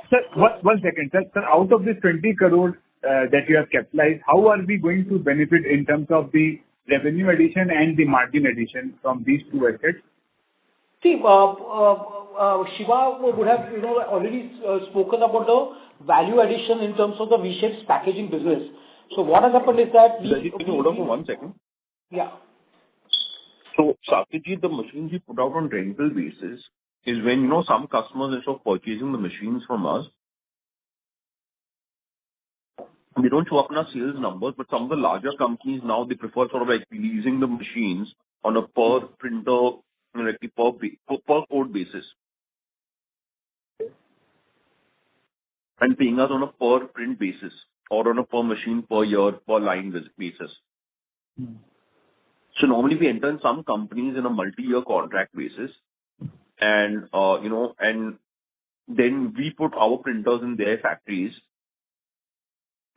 Sir, one second. Sir, out of this 20 crore that you have capitalized, how are we going to benefit in terms of the revenue addition and the margin addition from these two assets? See, Shiva would have already spoken about the value addition in terms of the V-Shapes packaging business. So what has happened is that... Can you hold on for 1 second? Yeah. So, Saket Ji, the machines we put out on rental basis is when, some customers, instead of purchasing the machines from us, they don't show up in our sales numbers, but some of the larger companies now, they prefer sort of like leasing the machines on a per printer, like per code basis. And paying us on a per print basis or on a per machine, per year, per line basis. So normally we enter in some companies in a multi-year contract basis, and and then we put our printers in their factories,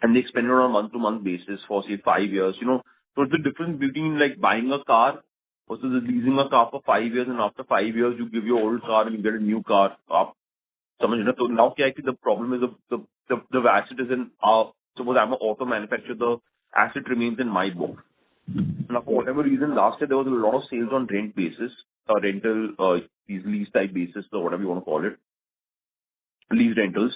and they expend it on a month-to-month basis for say 5 years. So it's the difference between like buying a car versus leasing a car for 5 years, and after 5 years you give your old car and you get a new car. So now the problem is the asset is in suppose I'm an auto manufacturer, the asset remains in my book. Now, for whatever reason, last year there was a lot of sales on rent basis, rental, these lease type basis, or whatever you want to call it, lease rentals.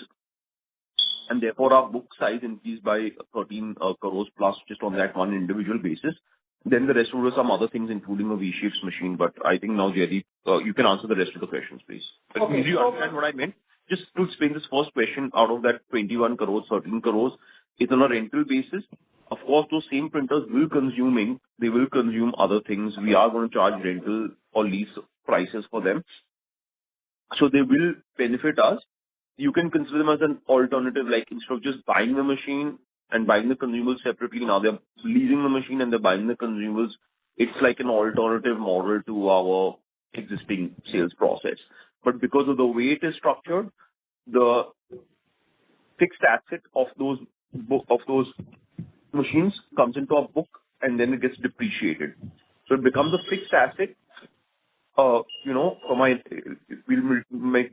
And therefore our book size increased by 13 crores plus just on that one individual basis. Then the rest were some other things, including a V-Shapes machine. But I think now, Jaideep, you can answer the rest of the questions, please. Okay. Do you understand what I meant? Just to explain this first question, out of that 21 crores, 13 crores, it's on a rental basis. Of course, those same printers will consume other things. We are going to charge rental or lease prices for them. So they will benefit us. You can consider them as an alternative, like instead of just buying the machine and buying the consumables separately, now they're leasing the machine and they're buying the consumables. It's like an alternative model to our existing sales process. But because of the way it is structured, the fixed asset of those machines comes into our book and then it gets depreciated. So it becomes a fixed asset. We'll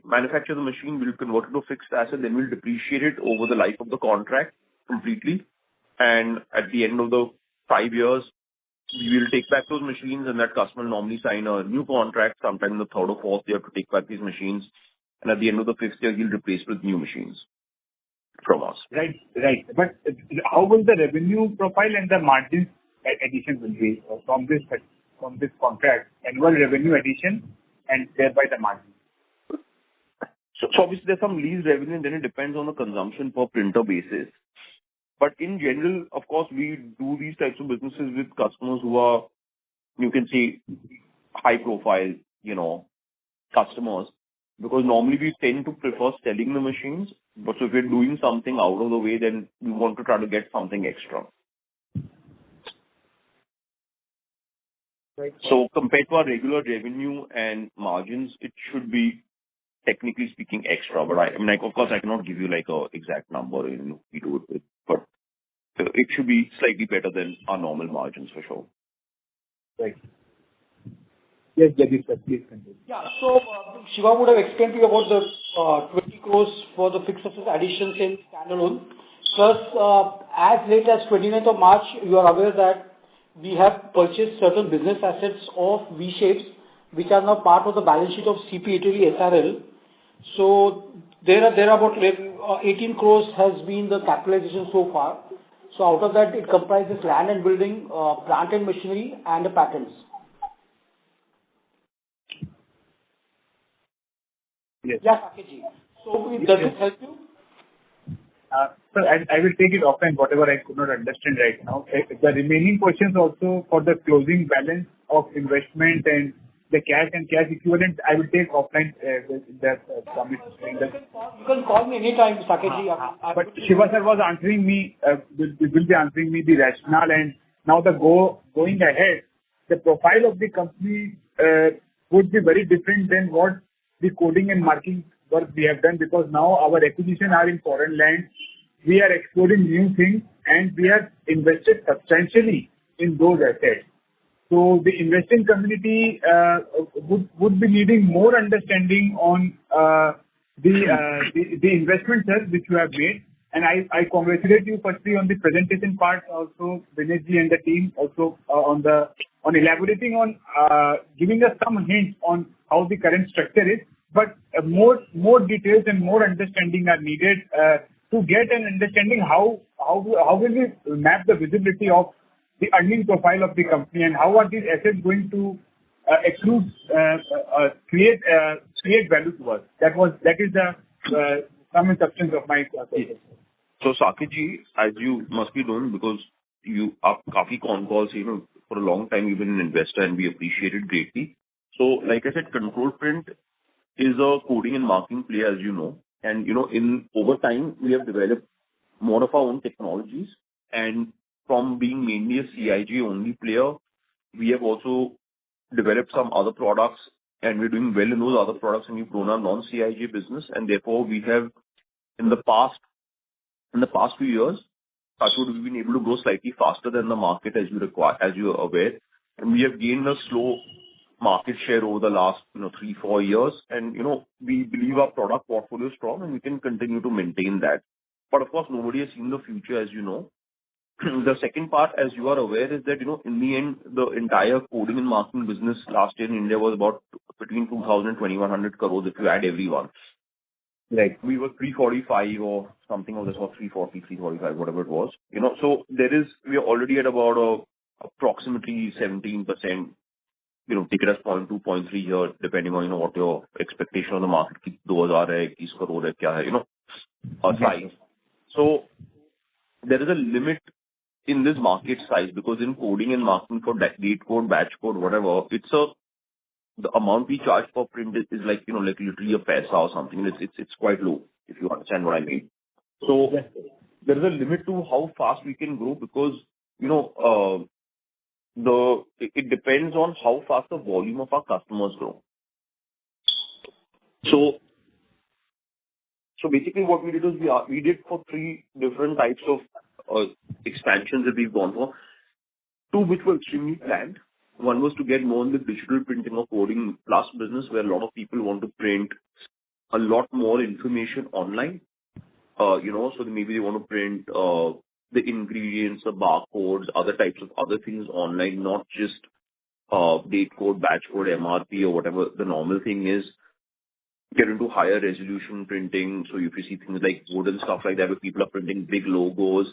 manufacture the machine, we'll convert it to a fixed asset, then we'll depreciate it over the life of the contract completely. And at the end of the 5 years, we will take back those machines, and that customer will normally sign a new contract sometime in the third or fourth year to take back these machines. And at the end of the fifth year, he'll replace with new machines from us. Right. But how will the revenue profile and the margins addition will be from this contract, annual revenue addition and thereby the margin? So obviously there's some lease revenue, and then it depends on the consumption per printer basis. But in general, of course, we do these types of businesses with customers who are, you can say, high profile, customers, because normally we tend to prefer selling the machines. But so if we're doing something out of the way, then we want to try to get something extra. Right. So compared to our regular revenue and margins, it should be, technically speaking, extra. But of course, I cannot give you like a exact number we do it with, but it should be slightly better than our normal margins for sure. Right. Yes, Jagdish, sir, please continue. Yeah. So, Shiva would have explained to you about the 20 crores for the fixed assets additions in standalone. Plus, as late as 29th of March, you are aware that we have purchased certain business assets of V-Shapes, which are now part of the balance sheet of CP Italy SRL. So, there are about 18 crores has been the capitalization so far. So, out of that, it comprises land and building, plant and machinery, and the patents. Yes. Yeah, Saketji. So, does it help you? Sir, I will take it offline, whatever I could not understand right now. The remaining questions also for the closing balance of investment and the cash and cash equivalent, I will take offline. You can call me anytime, Saketji. But Shiva sir was answering me, will be answering me the rationale, and now going ahead, the profile of the company would be very different than what the coding and marking work we have done, because now our acquisition are in foreign lands. We are exploring new things, and we have invested substantially in those assets. So the investing community would be needing more understanding on the investments which you have made. And I congratulate you firstly on the presentation part, also Vinayji and the team also on elaborating on giving us some hints on how the current structure is. But more details and more understanding are needed to get an understanding how will we map the visibility of the earning profile of the company, and how are these assets going to create value to us. That is the sum and substance of my question. So Saketji, as you must be known, because you are coffee Concalls, for a long time you've been an investor, and we appreciate it greatly. So like I said, Control Print is a coding and marking player, as you know. And in over time we have developed more of our own technologies, and from being mainly a CIJ only player, we have also developed some other products, and we're doing well in those other products, and we've grown our non-CIJ business. And therefore we have in the past few years, we've been able to grow slightly faster than the market, as you are aware. And we have gained a slow market share over the last 3-4 years, and we believe our product portfolio is strong, and we can continue to maintain that. But of course, nobody has seen the future, as you know. The second part, as you are aware, is that in the end, the entire coding and marking business last year in India was about between 2,000 and 2,100 crores if you add everyone. Right. We were 345 or something of this, or 340, 345, whatever it was. So we are already at about approximately 17%. Take it as 0.2, 0.3 here, depending on what your expectation on the market. 2,000 hai, 20 crore hai, kya hai, size. So there is a limit in this market size, because in coding and marking for date code, batch code, whatever, the amount we charge per print is like literally a paisa or something. It's quite low, if you understand what I mean. So there is a limit to how fast we can grow, because it depends on how fast the volume of our customers grow. So basically what we did was we did for 3 different types of expansions that we've gone for. 2 which were extremely planned. One was to get more in the digital printing or coding plus business, where a lot of people want to print a lot more information online. So maybe they want to print the ingredients, the barcodes, other types of other things online, not just date code, batch code, MRP, or whatever the normal thing is. Get into higher resolution printing. So if you see things like wood and stuff like that, where people are printing big logos,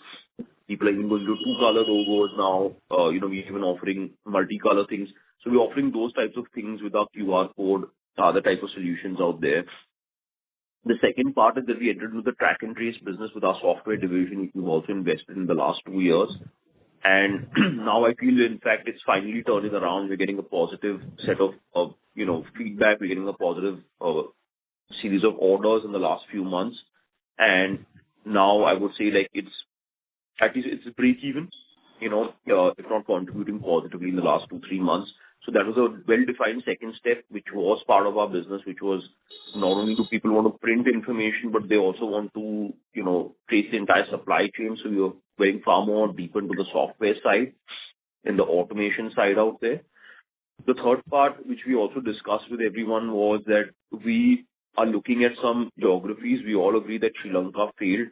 people are even going to two-color logos now. We're even offering multicolor things. So we're offering those types of things with our QR code, other type of solutions out there. The second part is that we entered into the track and trace business with our software division, which we've also invested in the last 2 years. And now I feel, in fact, it's finally turning around. We're getting a positive set of feedback. We're getting a positive series of orders in the last few months. And now I would say it's at least it's a break even, if not contributing positively in the last 2-3 months. So that was a well-defined second step, which was part of our business, which was not only do people want to print information, but they also want to, trace the entire supply chain. So we were going far more deep into the software side and the automation side out there. The third part, which we also discussed with everyone, was that we are looking at some geographies. We all agree that Sri Lanka failed,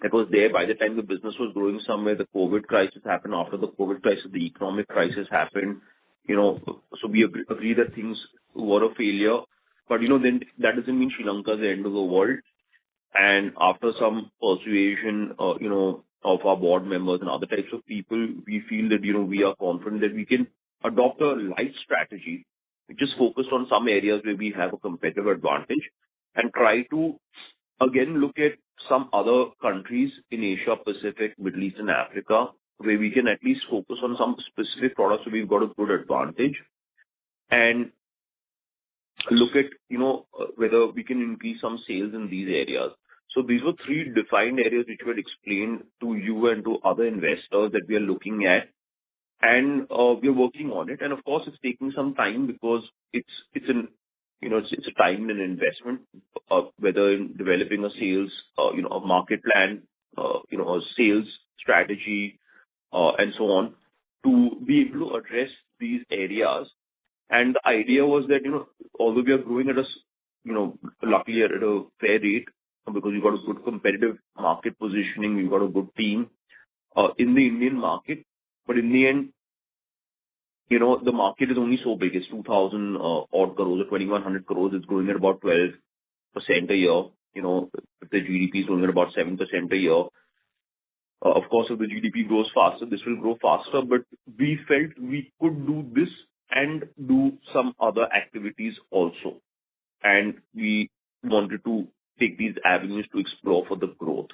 that was there by the time the business was growing somewhere. The COVID crisis happened. After the COVID crisis, the economic crisis happened. So we agree that things were a failure. But, then that doesn't mean Sri Lanka is the end of the world. And after some persuasion, of our board members and other types of people, we feel that, we are confident that we can adopt a light strategy, which is focused on some areas where we have a competitive advantage, and try to, again, look at some other countries in Asia, Pacific, Middle East, and Africa, where we can at least focus on some specific products so we've got a good advantage, and look at, whether we can increase some sales in these areas. So these were 3 defined areas which were explained to you and to other investors that we are looking at, and we're working on it. And of course, it's taking some time because it's a time and investment, whether in developing a sales, a market plan, a sales strategy, and so on, to be able to address these areas. And the idea was that, although we are growing at luckily at a fair rate, because we've got a good competitive market positioning, we've got a good team in the Indian market, but in the end, the market is only so big. It's 2,000 odd crores or 2,100 crores. It's growing at about 12% a year. If the GDP is growing at about 7% a year. Of course, if the GDP grows faster, this will grow faster, but we felt we could do this and do some other activities also. And we wanted to take these avenues to explore for the growth.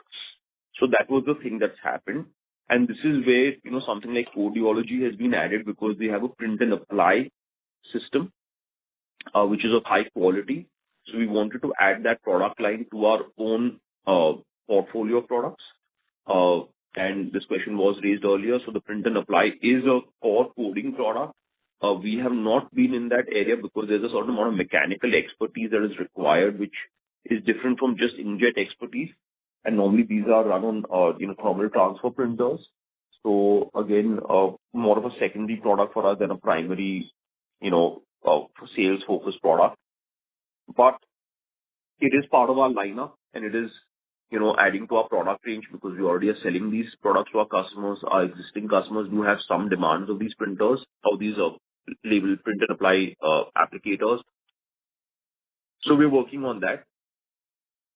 So that was the thing that's happened. And this is where, something like Codeology has been added, because they have a print and apply system, which is of high quality. So we wanted to add that product line to our own portfolio of products. And this question was raised earlier. So the print and apply is a core coding product. We have not been in that area because there's a certain amount of mechanical expertise that is required, which is different from just inkjet expertise. And normally these are run on, thermal transfer printers. So again, more of a secondary product for us than a primary, sales focused product. But it is part of our lineup, and it is, adding to our product range, because we already are selling these products to our customers. Our existing customers do have some demands of these printers, of these label print and apply applicators. So we're working on that.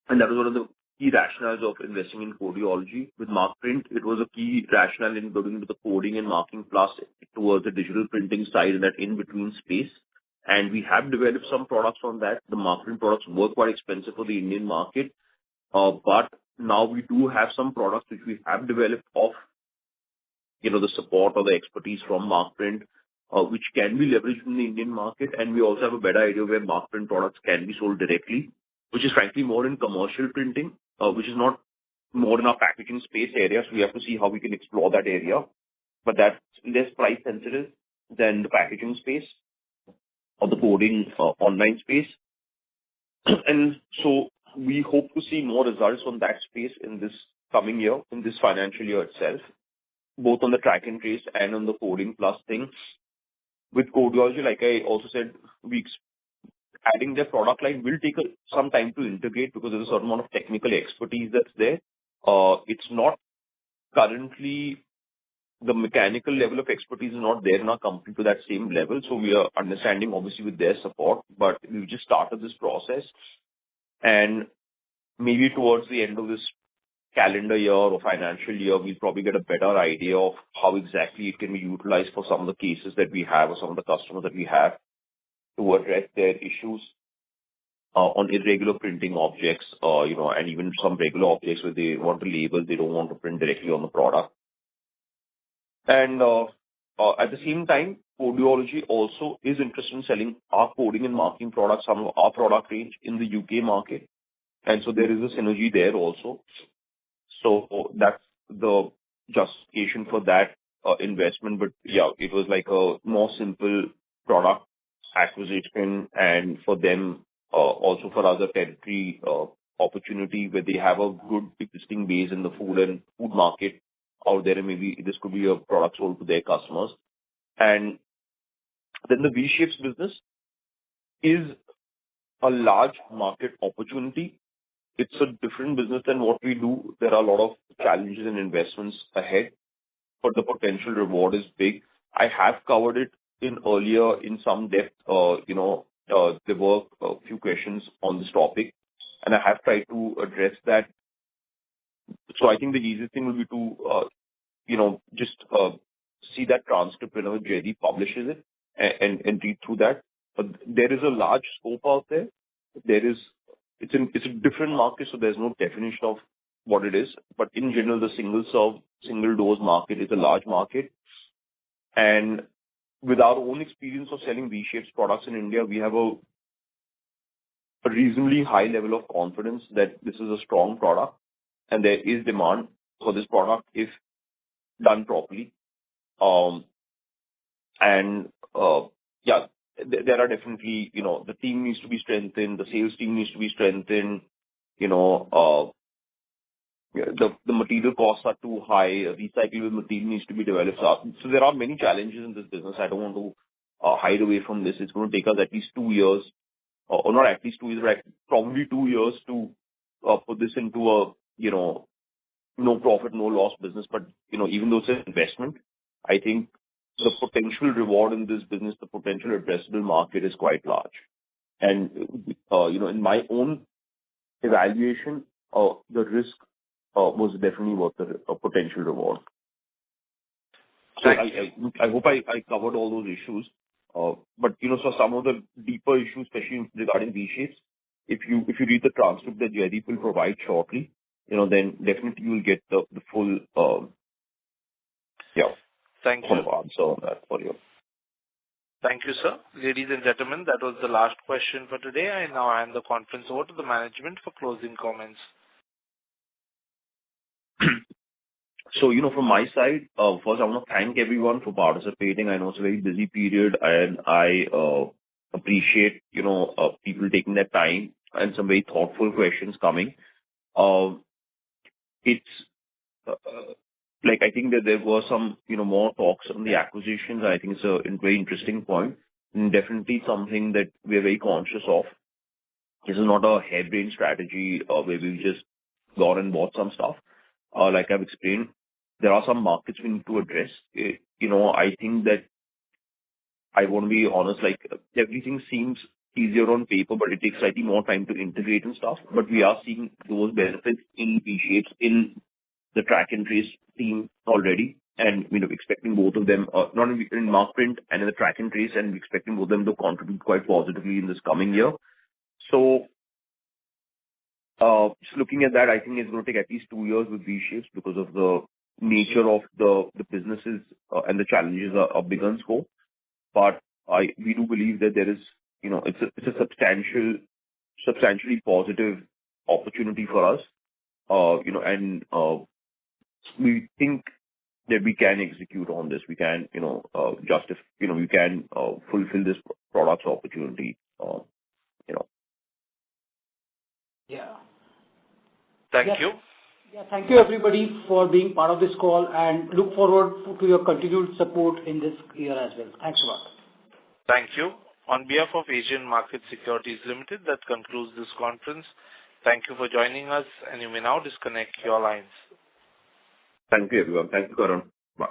And that was one of the key rationales of investing in Codeology. With Markprint, it was a key rationale in going into the coding and marking plus towards the digital printing side, in that in-between space. And we have developed some products on that. The Markprint products were quite expensive for the Indian market. But now we do have some products which we have developed of, the support or the expertise from Markprint, which can be leveraged in the Indian market. And we also have a better idea where Markprint products can be sold directly, which is frankly more in commercial printing, which is not more in our packaging space area. So we have to see how we can explore that area. But that's less price sensitive than the packaging space or the coding online space. And so we hope to see more results on that space in this coming year, in this financial year itself, both on the track and trace and on the coding plus thing. With Codeology, like I also said, adding their product line will take some time to integrate, because there's a certain amount of technical expertise that's there. It's not currently the mechanical level of expertise is not there in our company to that same level. So we are understanding, obviously, with their support, but we've just started this process. And maybe towards the end of this calendar year or financial year, we'll probably get a better idea of how exactly it can be utilized for some of the cases that we have or some of the customers that we have to address their issues on irregular printing objects, and even some regular objects where they want to label, they don't want to print directly on the product. And at the same time, Codeology also is interested in selling our coding and marking products, some of our product range in the UK market. And so there is a synergy there also. So that's the justification for that investment. But yeah, it was like a more simple product acquisition, and for them also for other territory opportunity where they have a good existing base in the food market out there, and maybe this could be a product sold to their customers. And then the V-Shapes business is a large market opportunity. It's a different business than what we do. There are a lot of challenges and investments ahead, but the potential reward is big. I have covered it earlier in some depth. There were a few questions on this topic, and I have tried to address that. So I think the easiest thing will be to, just see that transcript whenever Jaideep publishes it and read through that. But there is a large scope out there. It's a different market, so there's no definition of what it is. But in general, the single dose market is a large market. And with our own experience of selling V-Shapes products in India, we have a reasonably high level of confidence that this is a strong product and there is demand for this product if done properly. There are definitely, the team needs to be strengthened, the sales team needs to be strengthened, the material costs are too high, recyclable material needs to be developed. So there are many challenges in this business. I don't want to hide away from this. It's going to take us at least 2 years, or not at least 2 years, but probably 2 years to put this into a, no profit, no loss business. But, even though it's an investment, I think the potential reward in this business, the potential addressable market is quite large. And, in my own evaluation, the risk was definitely worth the potential reward. So I hope I covered all those issues. But, so some of the deeper issues, especially regarding V-Shapes, if you read the transcript that Jaideep will provide shortly, then definitely you will get the full, Thank you. Answer on that for you. Thank you, sir. Ladies and gentlemen, that was the last question for today. I now hand the conference over to the management for closing comments. So, from my side, first I want to thank everyone for participating. I know it's a very busy period, and I appreciate, people taking their time and some very thoughtful questions coming. I think that there were some, more talks on the acquisitions. I think it's a very interesting point, and definitely something that we're very conscious of. This is not a harebrained strategy where we've just gone and bought some stuff. Like I've explained, there are some markets we need to address. I think that I want to be honest, everything seems easier on paper, but it takes slightly more time to integrate and stuff. But we are seeing those benefits in V-Shapes, in the track and trace team already, and expecting both of them, not only in Markprint and in the track and trace, and expecting both of them to contribute quite positively in this coming year. So, just looking at that, I think it's going to take at least 2 years with V-Shapes because of the nature of the businesses and the challenges are big in scope. But we do believe that there is, it's a substantially positive opportunity for us, we think that we can execute on this. We can, we can fulfill this product's opportunity, Yeah. Thank you. Yeah, thank you everybody for being part of this call, and look forward to your continued support in this year as well. Thanks a lot. Thank you. On behalf of Asian Market Securities Limited, that concludes this conference. Thank you for joining us, and you may now disconnect your lines. Thank you, everyone. Thank you, Karan. Bye.